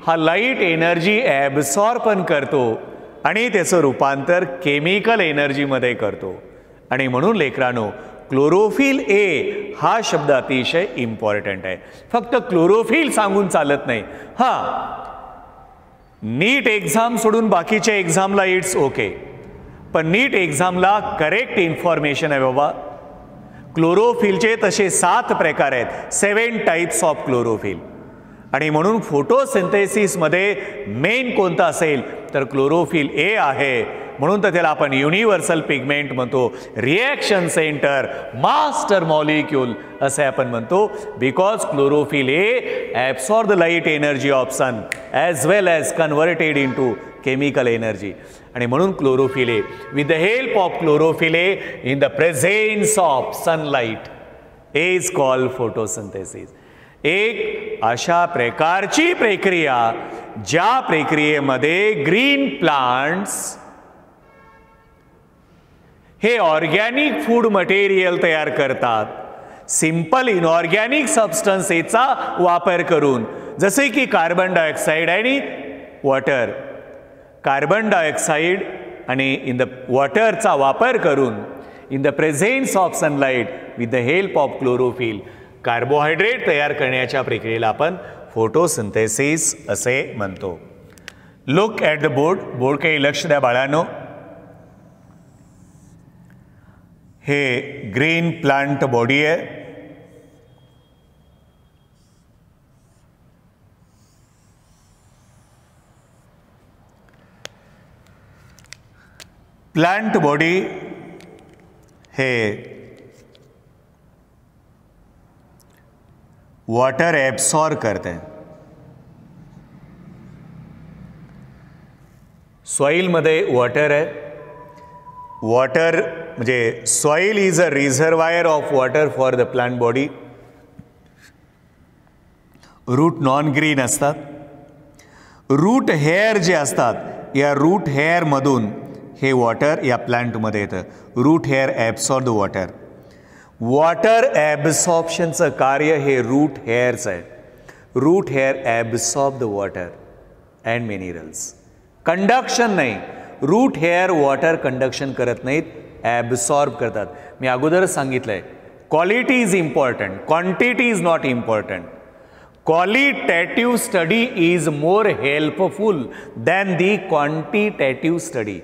हा लाईट एनर्जी ॲब्सॉर्ब पण करतो आणि त्याचं रूपांतर केमिकल एनर्जीमध्ये करतो. आणि म्हणून लेकरांनो, क्लोरोफिल ए हा शब्द अतिशय इम्पॉर्टंट आहे. फक्त क्लोरोफिल सांगून चालत नाही. नीट एक्झाम सोडून बाकीच्या एक्झामला इट्स ओके, पण नीट एक्झामला करेक्ट इन्फॉर्मेशन आहे बाबा. क्लोरोफिलचे तसे 7 प्रकार आहेत, 7 टाइप्स ऑफ क्लोरोफिल. आणि म्हणून फोटोसिंथेसिसमध्ये मेन कोणता असेल तर क्लोरोफिल ए आहे. म्हणून तर त्याला आपण युनिव्हर्सल पिगमेंट म्हणतो, रिॲक्शन सेंटर, मास्टर मॉलिक्यूल असे आपण म्हणतो. Because chlorophyll A absorb the light energy of sun as well as converted into chemical energy. आणि म्हणून chlorophyll A, with the help of chlorophyll A in the presence of sunlight is called photosynthesis. एक अशा प्रकारची प्रक्रिया ज्या प्रक्रियेमध्ये green plants हे organic food material तयार करतात, सिंपल इनऑर्गॅनिक सबस्टन्सेसचा वापर करून, जसे की कार्बन डायऑक्साईड आणि वॉटर. कार्बन डायऑक्साईड आणि इन द वॉटरचा वापर करून in the presence of sunlight with the help of chlorophyll carbohydrate तयार करण्याच्या प्रक्रियेला आपण फोटोसिंथेसिस असे म्हणतो. Look at the board. Board काही लक्ष द्या बाळांनो. हे ग्रीन प्लांट बॉडी आहे. प्लांट बॉडी हे वॉटर ॲब्सॉर्ब करते. सॉइलमध्ये वॉटर आहे. वॉटर म्हणजे soil is a reservoir of water for the plant body. Root non green असतात. रूट हेअर जे असतात या रूट हेअरमधून हे वॉटर या प्लांटमध्ये येतं. Root hair absorb the water. Water ॲब्सॉर्प्शनचं कार्य हे रूट हेअरचं आहे. Root hair absorb the water and minerals. Conduction नाही. रूट हेअर वॉटर कंडक्शन करत नाहीत, ॲब्सॉर्ब करतात. मी अगोदरच सांगितलं आहे, quality is important, quantity is not important. Qualitative study is more helpful than the quantitative study.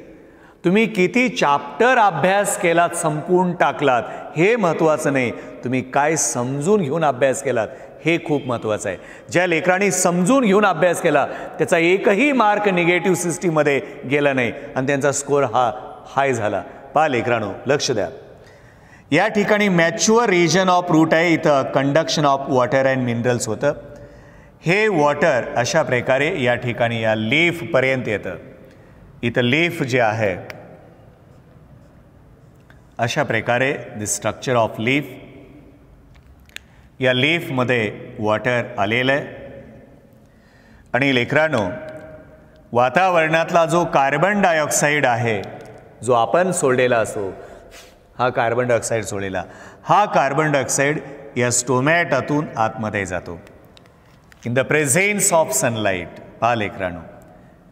तुम्ही किती चॅप्टर अभ्यास केलात, संपवून टाकलात, हे महत्त्वाचं नाही. तुम्ही काय समजून घेऊन अभ्यास केलात हे खूप महत्त्वाचं आहे. ज्या लेकरांनी समजून घेऊन अभ्यास केला त्याचा एकही मार्क निगेटिव्ह सिस्टीममध्ये गेला नाही आणि त्यांचा स्कोअर हा हाय झाला. पहा लेकरांनो, लक्ष द्या. या ठिकाणी मॅच्युअर रिजन ऑफ रूट आहे. इथं conduction of water and minerals होतं. हे वॉटर अशा प्रकारे या ठिकाणी या लीफपर्यंत येतं. इथं लीफ जे आहे अशा प्रकारे द स्ट्रक्चर ऑफ लीफ. या लीफमध्ये वॉटर आलेलं आहे. आणि लेकरांनो, वातावरणातला जो कार्बन डायऑक्साईड आहे जो आपण सोडलेला असतो, हा कार्बन डायऑक्साईड सोडलेला, हा कार्बन डायऑक्साईड या स्टोमॅटातून आतमध्ये जातो in the presence of sunlight. पहा लेकरांनो,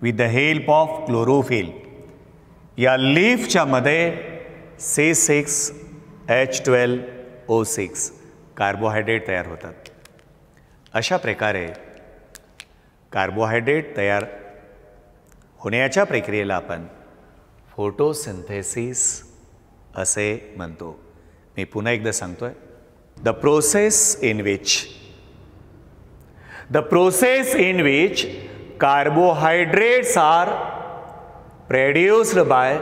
with the help of chlorophyll या लीफच्या मध्ये C6H12O6 कार्बोहायड्रेट तयार होतात. अशा प्रकारे कार्बोहायड्रेट तयार होण्याच्या प्रक्रियेला आपण फोटोसिंथेसिस असे म्हणतो. मी पुन्हा एकदा सांगतोय, the process in which The process in which carbohydrates are produced by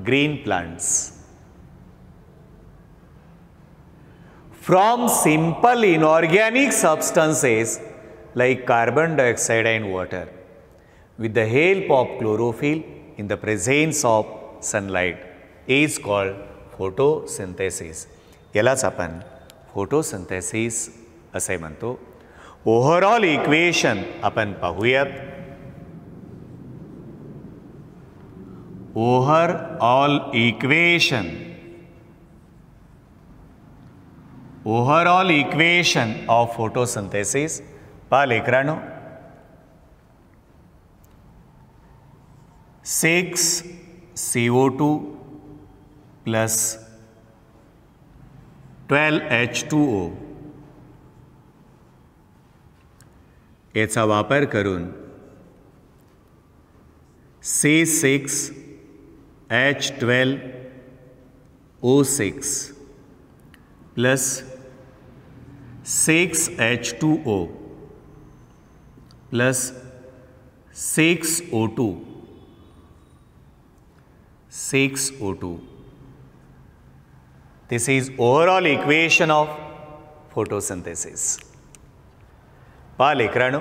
green plants from simple inorganic substances like carbon dioxide and water with the help of chlorophyll in the presence of sunlight is called photosynthesis. यालाच आपण photosynthesis असे म्हणतो. Overall equation आपण पाहूयात. Overall equation of photosynthesis. पहा लेकरांनो, 6CO2 plus 12H2O याचा वापर करून C6H12O6 plus 6H2O plus 6O2. This is overall equation of photosynthesis. पहा लेकरांनो,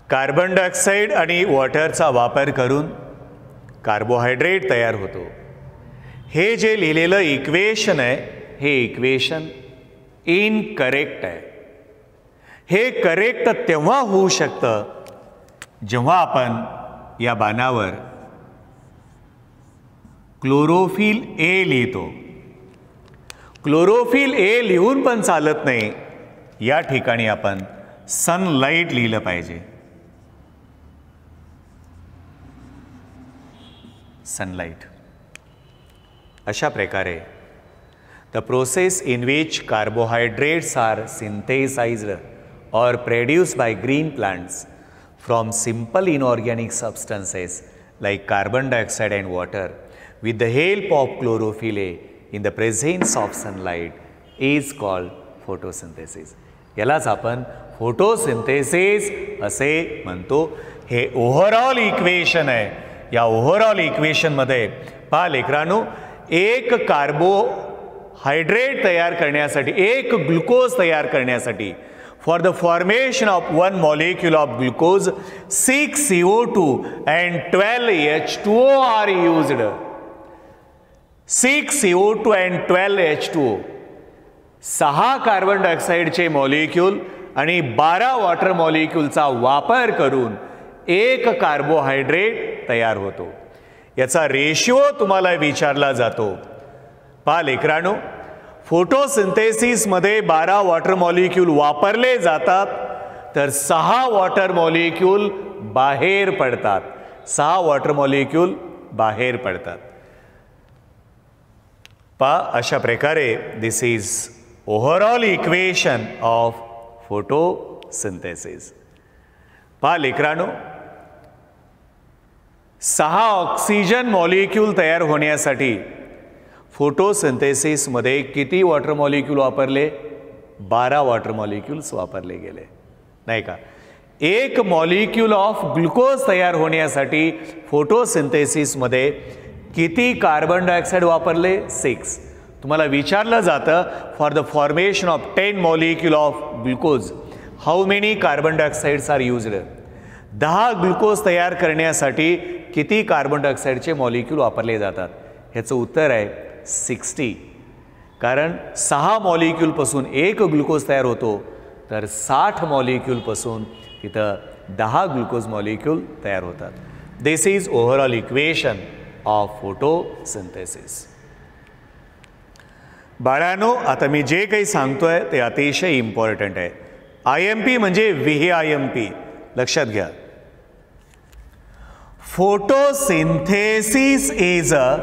कार्बन डायऑक्साईड आणि वॉटरचा वापर करून कार्बोहायड्रेट तयार होतो. हे जे लिहिलेलं इक्वेशन आहे हे इक्वेशन इनकरेक्ट आहे. हे करेक्ट तेव्हा होऊ शकतं जेव्हा आपण या बाणावर क्लोरोफिल ए लिहितो. क्लोरोफिल ए लिहून पण चालत नाही, या ठिकाणी आपण सनलाइट लिहिलं पाहिजे. सनलाइट. अशा प्रकारे the process in which carbohydrates are synthesized or produced by green plants from simple inorganic substances like carbon dioxide and water with the help of chlorophyll A in the presence of sunlight is called photosynthesis. यालाच आपण photosynthesis असे म्हणतो. हे overall equation आहे. या overall equation मध्ये पहा लेकरांनो, एक कार्बोहायड्रेट तयार करण्यासाठी, एक ग्लुकोज तयार करण्यासाठी for the formation of one molecule of glucose 6CO2 and 12H2O are used. 6CO2 and 12H2O 6 carbon डायऑक्साइडचे मॉलिक्यूल आणि 12 वॉटर मॉलिक्यूलचा वापर करून एक कार्बोहायड्रेट तयार होतो. याचा रेशिओ तुम्हाला विचारला जातो. पहा लेकरांनो, फोटोसिंथेसिस मध्ये 12 वॉटर मॉलिक्यूल वापरले जातात तर 6 वॉटर मॉलिक्यूल बाहेर पडतात. 6 वॉटर मॉलिक्यूल बाहेर पडतात. पहा अशा प्रकारे this is overall equation of photosynthesis. पहा लेकरांनो, 6 ऑक्सिजन मॉलिक्यूल तयार होण्यासाठी फोटोसिंथेसिस मध्ये किती वॉटर मॉलिक्यूल वापरले? 12 वॉटर मॉलिक्यूल्स वापरले गेले, नाही का? एक मॉलिक्यूल ऑफ ग्लुकोज तयार होण्यासाठी फोटोसिंथेसिस मध्ये किती कार्बन डायऑक्साइड वापरले? 6. तुम्हाला विचारलं जातं for the formation of 10 molecule of glucose how many carbon dioxides are used. 10 glucose तयार करण्यासाठी किती कार्बन डायऑक्साइडचे मॉलिक्यूल वापरले जातात? ह्याचं उत्तर आहे 60. कारण 6 मॉलिक्यूलपासून एक ग्लुकोज तयार होतो तर 60 मॉलिक्यूलपासून तिथं 10 ग्लुकोज मॉलिक्यूल तयार होतात. This is overall equation of photosynthesis. बाळांनो, आता मी जे काही सांगतोय ते अतिशय इम्पॉर्टंट आहे. IMP म्हणजे VIMP लक्षात घ्या. Photosynthesis is a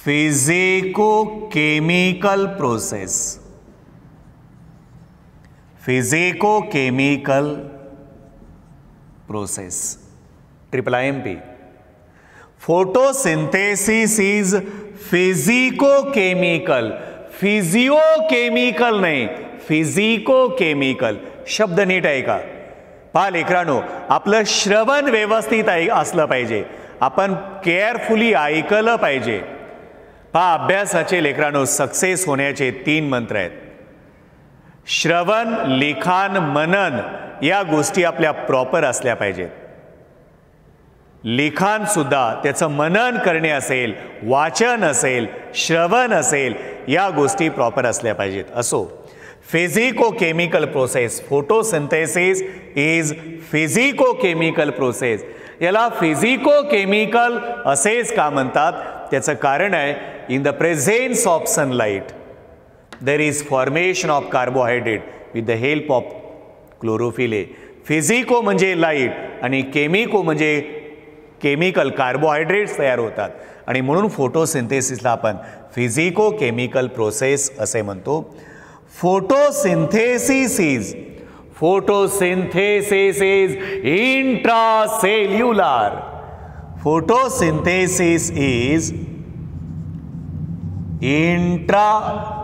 physico-chemical process. Physico-chemical process. IMP. Photosynthesis is physico-chemical, physio-chemical नाही, फिजिको-केमिकल. शब्द नीट आहे का? पहा लेकरांनो, आपलं श्रवण व्यवस्थित असलं पाहिजे, आपण केअरफुली ऐकलं पाहिजे. पहा, अभ्यासाचे लेकरांनो सक्सेस होण्याचे 3 मंत्र आहेत. श्रवण, लिखाण, मनन या गोष्टी आपल्या प्रॉपर असल्या पाहिजेत. लिखाण सुद्धा, त्याचं मनन करणे असेल, वाचन असेल, श्रवण असेल, या गोष्टी प्रॉपर असल्या पाहिजेत. असो, physico-chemical process, photosynthesis is physico-chemical process. याला फिजिको-केमिकल असेच का म्हणतात? त्याचं कारण आहे, in the presence of sunlight there is formation of carbohydrate with the help of chlorophyll A. Physico म्हणजे लाईट आणि केमिको म्हणजे केमिकल, कार्बोहायड्रेट्स तयार होतात आणि म्हणून फोटोसिंथेसिसला आपण फिजिको-केमिकल प्रोसेस असे म्हणतो. Photosynthesis is intracellular. Photosynthesis is intracellular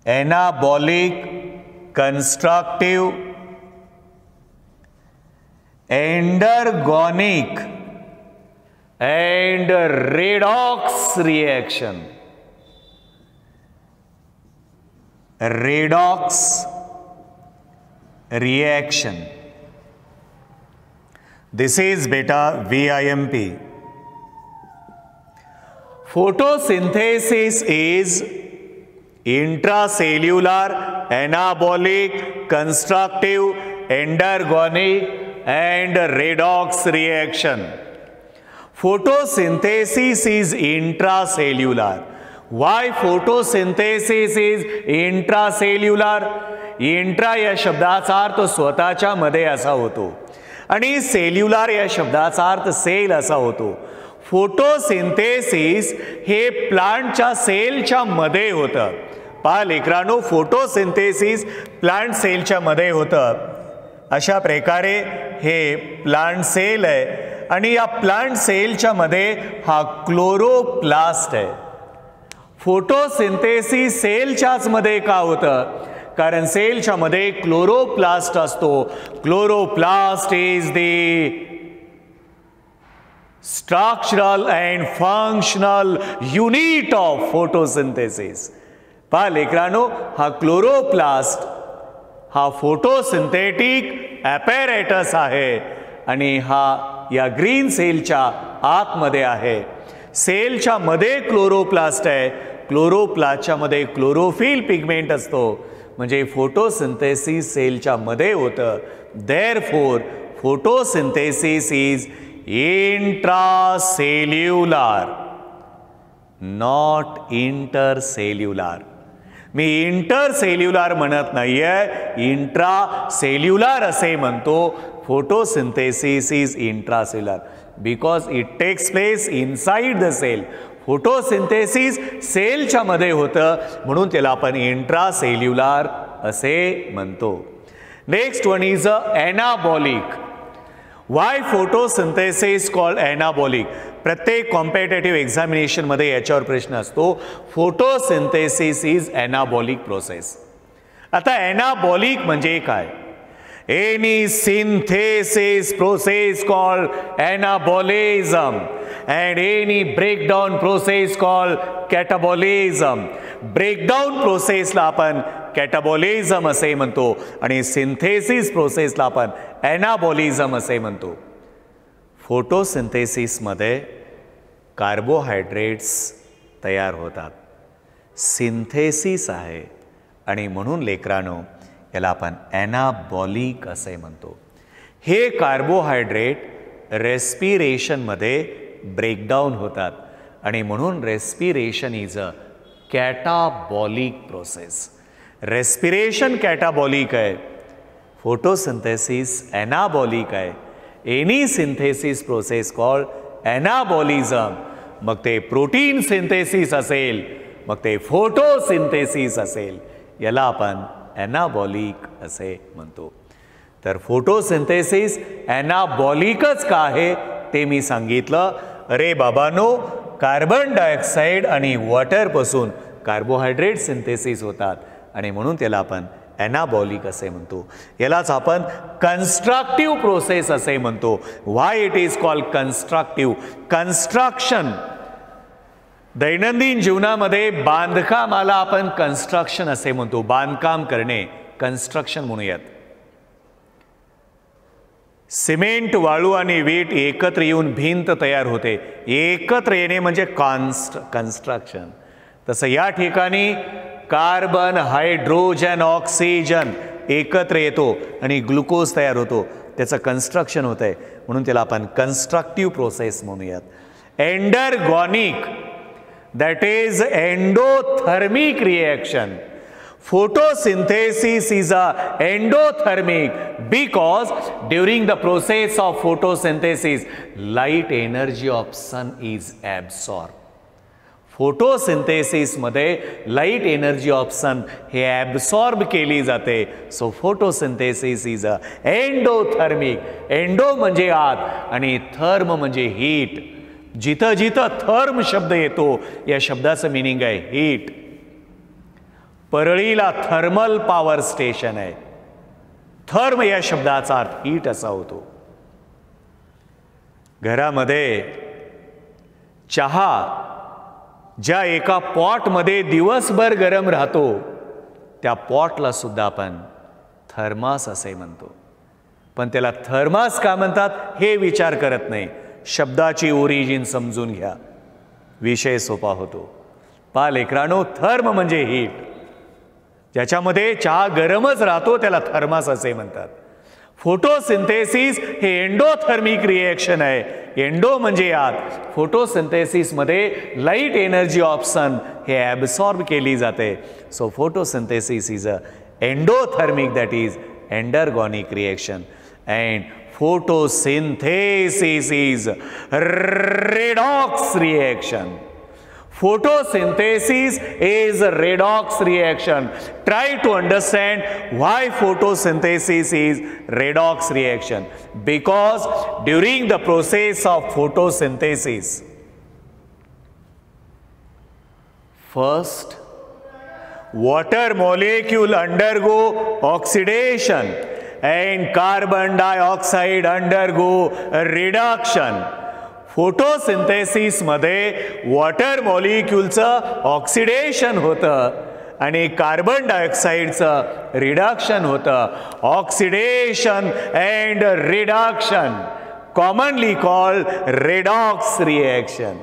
anabolic constructive endergonic and redox reaction. Redox reaction. This is beta VIMP. Photosynthesis is intracellular, anabolic, constructive, endergonic and redox reaction. Photosynthesis is intracellular. Why photosynthesis is intracellular? Intra या शब्दाचा अर्थ स्वतःच्या मध्ये असा होतो आणि cellular या शब्दाचा अर्थ सेल असा होतो. फोटोसिंथेसिस हे प्लांटच्या सेलच्या मध्ये होतं. पहा लेकरांनो, फोटोसिंथेसिस प्लांट सेलच्या मध्ये होतं. अशा प्रकारे हे प्लांट सेल आहे आणि या प्लांट सेलच्या मध्ये हा क्लोरोप्लास्ट आहे. फोटोसिंथेसिस सेलच्याच मध्ये का होतं? कारण सेलच्या मध्ये क्लोरोप्लास्ट असतो. Chloroplast is the structural and functional unit of photosynthesis. पहा लेकरांनो, हा क्लोरोप्लास्ट हा फोटोसिंथेटिक ॲपॅरेटस आहे आणि हा या ग्रीन सेलच्या आतमध्ये आहे. सेलच्या मध्ये क्लोरोप्लास्ट आहे. क्लोरोप्लास्टच्या मध्ये क्लोरोफिल पिगमेंट असतो. म्हणजे फोटोसिंथेसिस सेलच्या मध्ये होतं. Therefore photosynthesis is intracellular, not intercellular. मी इंटरसेल्युलर म्हणत नाहीये, इंट्रासेल्युलर असे म्हणतो. Photosynthesis is intracellular because it takes place inside the cell. Photosynthesis सेलच्या मध्ये होतं म्हणून त्याला आपण इंट्रासेल्युलर असे म्हणतो. Next one is anabolic. Why photosynthesis called anabolic? प्रत्येक कॉम्पिटेटिव्ह एक्झामिनेशन मध्ये याच्यावर प्रश्न असतो. Photosynthesis is anabolic process. आता एनाबॉलिक म्हणजे काय? Any synthesis process called anabolism and any breakdown process called catabolism. Breakdown processला आपण catabolism असे म्हणतो आणि synthesis processला आपण anabolism असे म्हणतो. फोटोसिंथेसिसमध्ये कार्बोहायड्रेट्स तयार होतात. सिंथेसिस आहे आणि म्हणून लेकरांनो याला आपण ॲनाबॉलिक असे म्हणतो. हे कार्बोहायड्रेट रेस्पिरेशनमध्ये ब्रेकडाऊन होतात आणि म्हणून respiration is a catabolic process. Respiration catabolic आहे, फोटोसिंथेसिस ॲनाबॉलिक आहे. Any synthesis process called anabolism, मग ते प्रोटीन सिंथेसिस असेल, मग ते फोटोसिंथेसिस असेल, याला आपण ॲनाबॉलिक असे म्हणतो. तर फोटोसिंथेसिस ॲनाबॉलिकच का आहे ते मी सांगितलं. अरे बाबांनो, कार्बन डायऑक्साईड आणि वॉटरपासून कार्बोहायड्रेट सिंथेसिस होतात आणि म्हणून त्याला आपण ॲनाबॉलिक असे म्हणतो. यालाच आपण कन्स्ट्रक्टिव्ह प्रोसेस असे म्हणतो. Why it is called constructive? Construction, दैनंदिन जीवनामध्ये बांधकामाला आपण कन्स्ट्रक्शन असे म्हणतो. बांधकाम करणे कन्स्ट्रक्शन म्हणूयात. सिमेंट, वाळू आणि वीट एकत्र येऊन भिंत तयार होते. एकत्र येणे म्हणजे कन्स्ट्रक्शन. तसं या ठिकाणी कार्बन, हायड्रोजन, ऑक्सिजन एकत्र येतो आणि ग्लुकोज तयार होतो. त्याचं कन्स्ट्रक्शन होतं आहे, म्हणून त्याला आपण कन्स्ट्रक्टिव्ह प्रोसेस म्हणूयात. Endergonic, that is endothermic reaction. Photosynthesis is endothermic because during the process of photosynthesis, light energy of sun is absorbed. Photosynthesis मध्ये लाईट एनर्जी ऑफ सन हे ॲब्सॉर्ब केली जाते. So photosynthesis is endothermic. Endo म्हणजे आत आणि therm म्हणजे heat. जिथं जिथं थर्म शब्द येतो या शब्दाचं मिनिंग आहे हीट. परळीला थर्मल पॉवर स्टेशन आहे. थर्म या शब्दाचा अर्थ हीट असा होतो. घरामध्ये चहा ज्या एका पॉटमध्ये दिवसभर गरम राहतो त्या पॉटला सुद्धा आपण थर्मास असे म्हणतो. पण त्याला थर्मास का म्हणतात हे विचार करत नाही. शब्दाची ओरिजिन समजून घ्या, विषय सोपा होतो. लेकरांनो, थर्म म्हणजे हीट. ज्याच्यामध्ये चहा गरमच राहतो त्याला थर्मास असे म्हणतात. फोटोसिंथेसिस हे एंडोथर्मिक रिएक्शन आहे. एंडो म्हणजे आत. फोटोसिंथेसिसमध्ये लाईट एनर्जी ऑफ सन हे ॲब्सॉर्ब केली जाते. So photosynthesis is a endothermic, that is endergonic reaction. And photosynthesis is redox reaction. Photosynthesis is a redox reaction. Try to understand why photosynthesis is redox reaction. Because during the process of photosynthesis, first, water molecule undergo oxidation and carbon dioxide undergo reduction. फोटोसिंथेसिस मध्ये water मॉलिक्यूलचं oxidation होतं आणि carbon डायऑक्साईडचं reduction होतं. Oxidation and reduction commonly called redox reaction.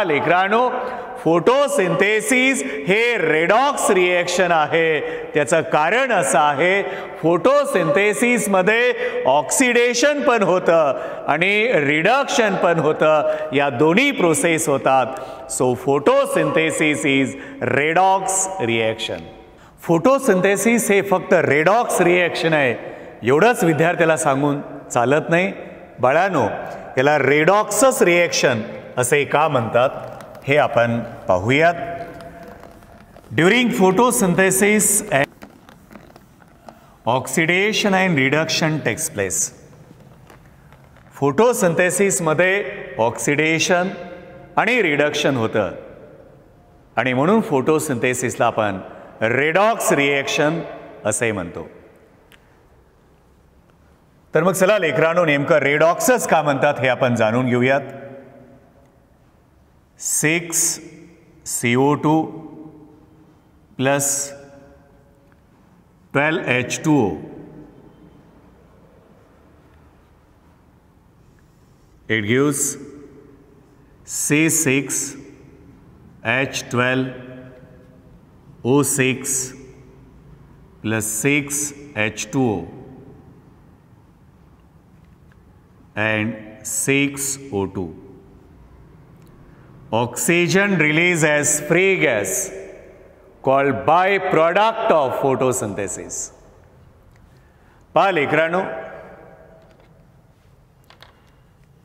लेकरांनो, photosynthesis हे redox reaction आहे. त्याचं कारण असं आहे, फोटोसिंथेसिसमध्ये ऑक्सिडेशन पण होतं आणि रिडक्शन पण होतं. या दोन्ही प्रोसेस होतात. So photosynthesis is redox reaction. Photosynthesis हे फक्त रेडॉक्स रिएक्शन आहे एवढंच विद्यार्थ्याला सांगून चालत नाही. बाळांनो, याला रेडॉक्सस रिएक्शन असे का म्हणतात हे आपण पाहूयात. During photosynthesis oxidation and reduction takes place. फोटोसिंथेसिसमध्ये ऑक्सिडेशन आणि रिडक्शन होतं आणि म्हणून फोटोसिंथेसिसला आपण रेडॉक्स रिएक्शन असे म्हणतो. तर मग चला लेकरांनो, नेमकं रेडॉक्सच का म्हणतात हे आपण जाणून घेऊयात. 6CO2 plus 12H2O. It gives C6H12O6 plus 6H2O and 6O2. Oxygen released as free gas called byproduct of photosynthesis. लेकरांनो,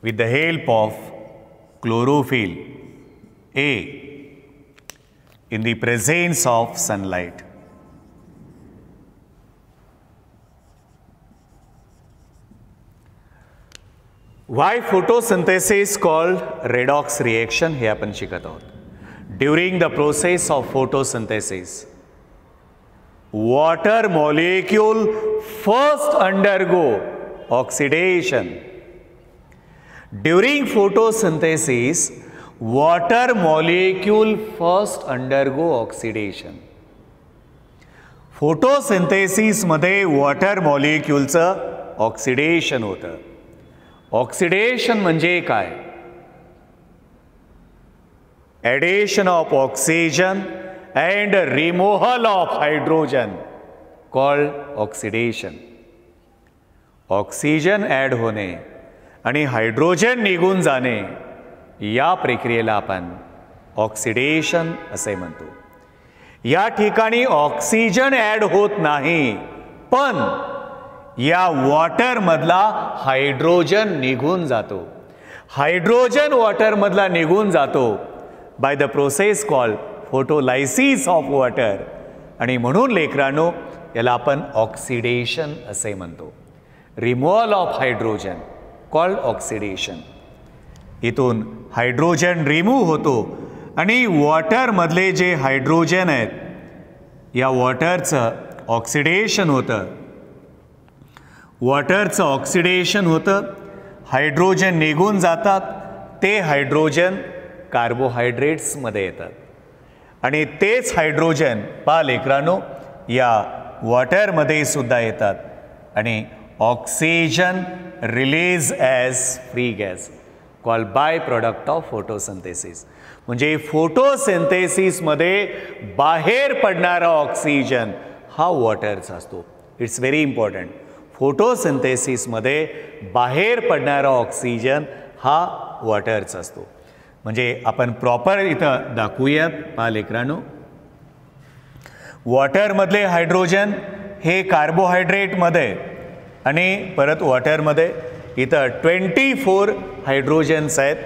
with the help of chlorophyll A in the presence of sunlight. Why photosynthesis called redox reaction हे आपण शिकत आहोत. During the process of photosynthesis, water molecule first undergo oxidation. During photosynthesis, water molecule first undergo oxidation. Photosynthesis मध्ये water moleculeचं oxidation होतं. Oxidation म्हणजे काय? Addition of oxygen and removal of hydrogen called oxidation. Oxygen add होणे आणि hydrogen निघून जाणे या प्रक्रियेला आपण ऑक्सिडेशन असे म्हणतो. या ठिकाणी ऑक्सिजन ॲड होत नाही, पण या वॉटर मधला हायड्रोजन निघून जातो. हायड्रोजन वॉटर मधला निघून जातो bye the process called photolysis of water. आणि म्हणून लेकरांनो याला आपण ऑक्सिडेशन असे म्हणतो. Removal of hydrogen called oxidation. इथून हायड्रोजन रिमूव्ह होतो आणि वॉटर मधले जे हायड्रोजन आहेत या वॉटरचं ऑक्सिडेशन होतं. वॉटरचं ऑक्सिडेशन होतं, हायड्रोजन निघून जातात, ते हायड्रोजन कार्बोहायड्रेट्समध्ये येतात आणि तेच हायड्रोजन पहा लेकरांनो या वॉटरमध्ये सुद्धा येतात आणि oxygen release as free gas called byproduct of photosynthesis. म्हणजे फोटोसिंथेसिसमध्ये बाहेर पडणारा ऑक्सिजन हा वॉटरचा असतो. It's very important. फोटोसिंथेसिसमध्ये बाहेर पडणारा ऑक्सिजन हा वॉटरचा असतो. म्हणजे आपण प्रॉपर इथं दाखवूयात पहा लेकरांनो. वॉटरमधले हायड्रोजन हे कार्बोहायड्रेटमध्ये आणि परत वॉटरमध्ये इथं 24 हायड्रोजन्स आहेत.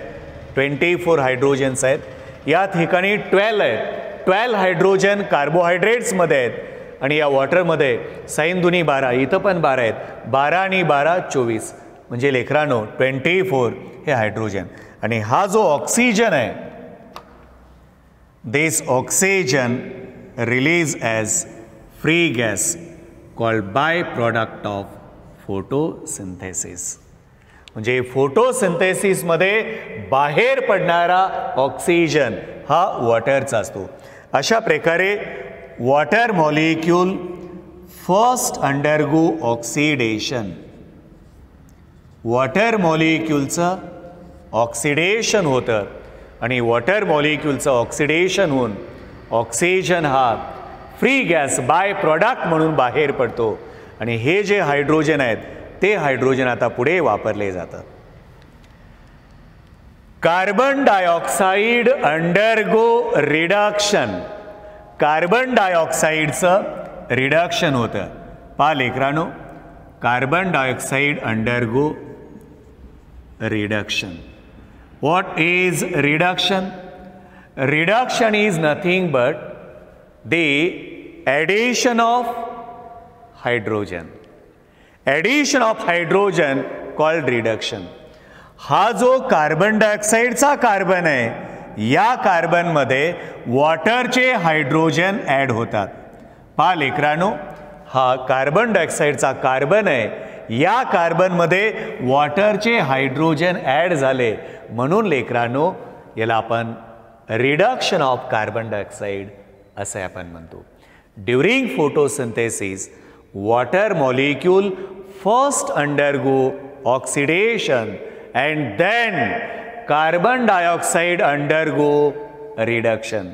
24 हायड्रोजन्स आहेत. या ठिकाणी 12 आहेत. 12 हायड्रोजन कार्बोहायड्रेट्समध्ये आहेत आणि या वॉटरमध्ये साईन दुनी 12, इथं पण 12 आहेत. 12 आणि 12 24 म्हणजे लेकरांनो 24 हे हायड्रोजन. आणि हा जो ऑक्सिजन आहे this oxygen release as free gas called byproduct of photosynthesis. म्हणजे फोटोसिंथेसिसमध्ये बाहेर पडणारा ऑक्सिजन हा वॉटरचा असतो. अशा प्रकारे water molecule first undergo oxidation. Water मॉलिक्यूलचं ऑक्सिडेशन होतं आणि वॉटर मॉलिक्यूलचं ऑक्सिडेशन होऊन ऑक्सिजन हा फ्री गॅस बाय प्रॉडक्ट म्हणून बाहेर पडतो आणि हे जे हायड्रोजन आहेत ते हायड्रोजन आता पुढे वापरले जातात. Carbon dioxide undergo reduction. Carbon डायऑक्साईडचं रिडक्शन होतं. पहा लेकरांनो carbon dioxide undergo reduction. What is reduction? Reduction is nothing but the addition of hydrogen. Addition of hydrogen called reduction. हा जो कार्बन डायऑक्साईडचा कार्बन आहे या कार्बनमध्ये वॉटरचे हायड्रोजन ॲड होतात. पहा लेकरांनो हा कार्बन डायऑक्साईडचा कार्बन आहे. या कार्बनमध्ये वॉटरचे हायड्रोजन ॲड झाले म्हणून लेकरांनो याला आपण रिडक्शन ऑफ कार्बन डायऑक्साईड असे आपण म्हणतो. During photosynthesis water molecule first undergo oxidation and then carbon dioxide undergo reduction.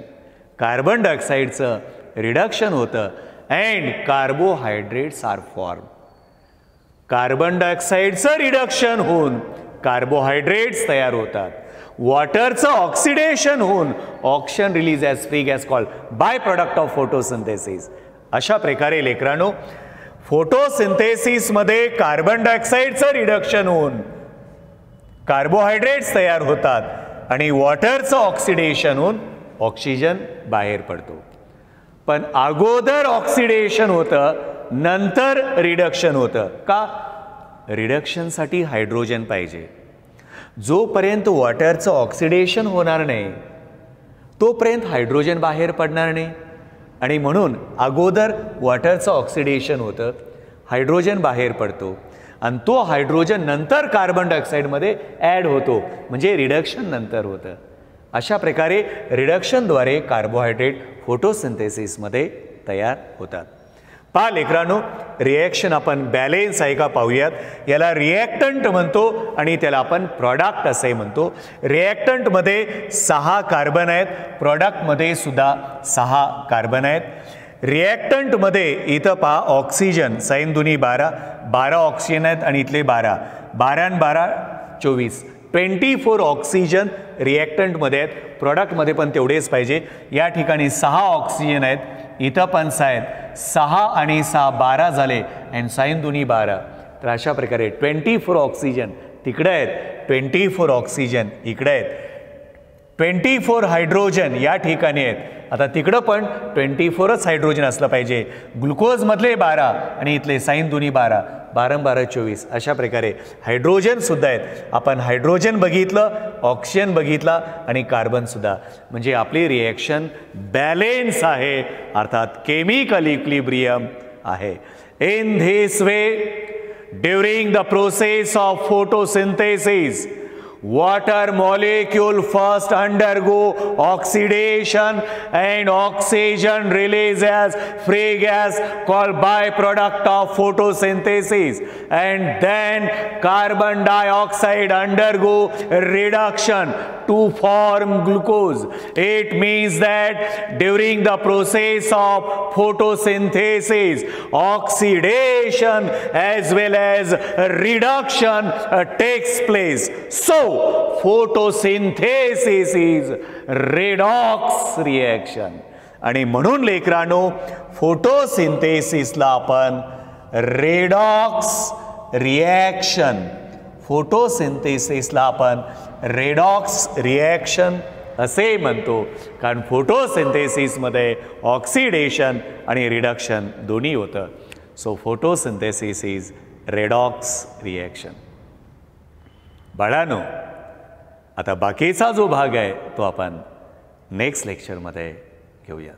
Carbon डायऑक्साईडचं रिडक्शन होतं and carbohydrates are form. Carbon डायऑक्साईडचं रिडक्शन होऊन कार्बोहायड्रेट्स तयार होतात. वॉटरचं ऑक्सिडेशन होऊन oxygen release as free gas called byproduct of photosynthesis. अशा प्रकारे लेकरांनो फोटोसिंथेसिसमध्ये कार्बन डायऑक्साईडचं रिडक्शन होऊन कार्बोहायड्रेट्स तयार होतात आणि वॉटरचं ऑक्सिडेशन होऊन ऑक्सिजन बाहेर पडतो. पण अगोदर ऑक्सिडेशन होतं, नंतर रिडक्शन होतं. का? रिडक्शनसाठी हायड्रोजन पाहिजे. जोपर्यंत वॉटरचं ऑक्सिडेशन होणार नाही तोपर्यंत हायड्रोजन बाहेर पडणार नाही आणि म्हणून अगोदर वॉटरचं ऑक्सिडेशन होतं, हायड्रोजन बाहेर पडतो आणि तो हायड्रोजन नंतर कार्बन डायऑक्साईडमध्ये ॲड होतो, म्हणजे रिडक्शन नंतर होतं. अशा प्रकारे रिडक्शनद्वारे कार्बोहायड्रेट फोटोसिंथेसिसमध्ये तयार होतात. पहा लेकरांनो, रिॲक्शन आपण बॅलेन्स आहे का पाहूयात. याला रिॲक्टंट म्हणतो आणि त्याला आपण प्रॉडक्ट असे म्हणतो. रिॲक्टंटमध्ये 6 कार्बन आहेत, प्रॉडक्टमध्ये सुद्धा 6 कार्बन आहेत. रिॲक्टंटमध्ये इथं पहा ऑक्सिजन, साइन दुनी 12 ऑक्सिजन आहेत आणि इथले 12 आणि 12 24, 24 ऑक्सिजन रिॲक्टंटमध्ये आहेत. प्रॉडक्टमध्ये पण तेवढेच पाहिजे. या ठिकाणी 6 ऑक्सिजन आहेत, इथं पण 6 आहेत. 6 आणि 6 12 झाले आणि साइन दुनी 12. तर अशा प्रकारे 24 ऑक्सिजन तिकडे आहेत, 24 ऑक्सिजन इकडे आहेत, 24 हायड्रोजन या ठिकाणी आहेत. आता तिकडं पण 24च हायड्रोजन असलं पाहिजे. ग्लुकोजमधले 12 आणि इथले साइन दुनी 12, 12 आणि 12 24. अशा प्रकारे हायड्रोजनसुद्धा आहेत. आपण हायड्रोजन बघितलं, ऑक्सिजन बघितला आणि कार्बनसुद्धा. म्हणजे आपली रिॲक्शन बॅलेन्स आहे, अर्थात केमिकल इक्विलिब्रियम आहे. In this way during the process of photosynthesis water molecule first undergo oxidation and oxygen releases free gas called byproduct of photosynthesis, and then carbon dioxide undergo reduction to form glucose. It means that during the process of photosynthesis, oxidation as well as reduction takes place. So photosynthesis is redox reaction. आणि म्हणून लेकरांनो, फोटोसिंथेसिसला आपण redox reaction, फोटोसिंथेसिसला आपण redox reaction असे म्हणतो. कारण फोटोसिंथेसिसमध्ये oxidation आणि reduction दोन्ही होतं. So photosynthesis is redox reaction. बाळांनो, आता बाकीचा जो भाग आहे तो आपण नेक्स्ट लेक्चरमध्ये घेऊया.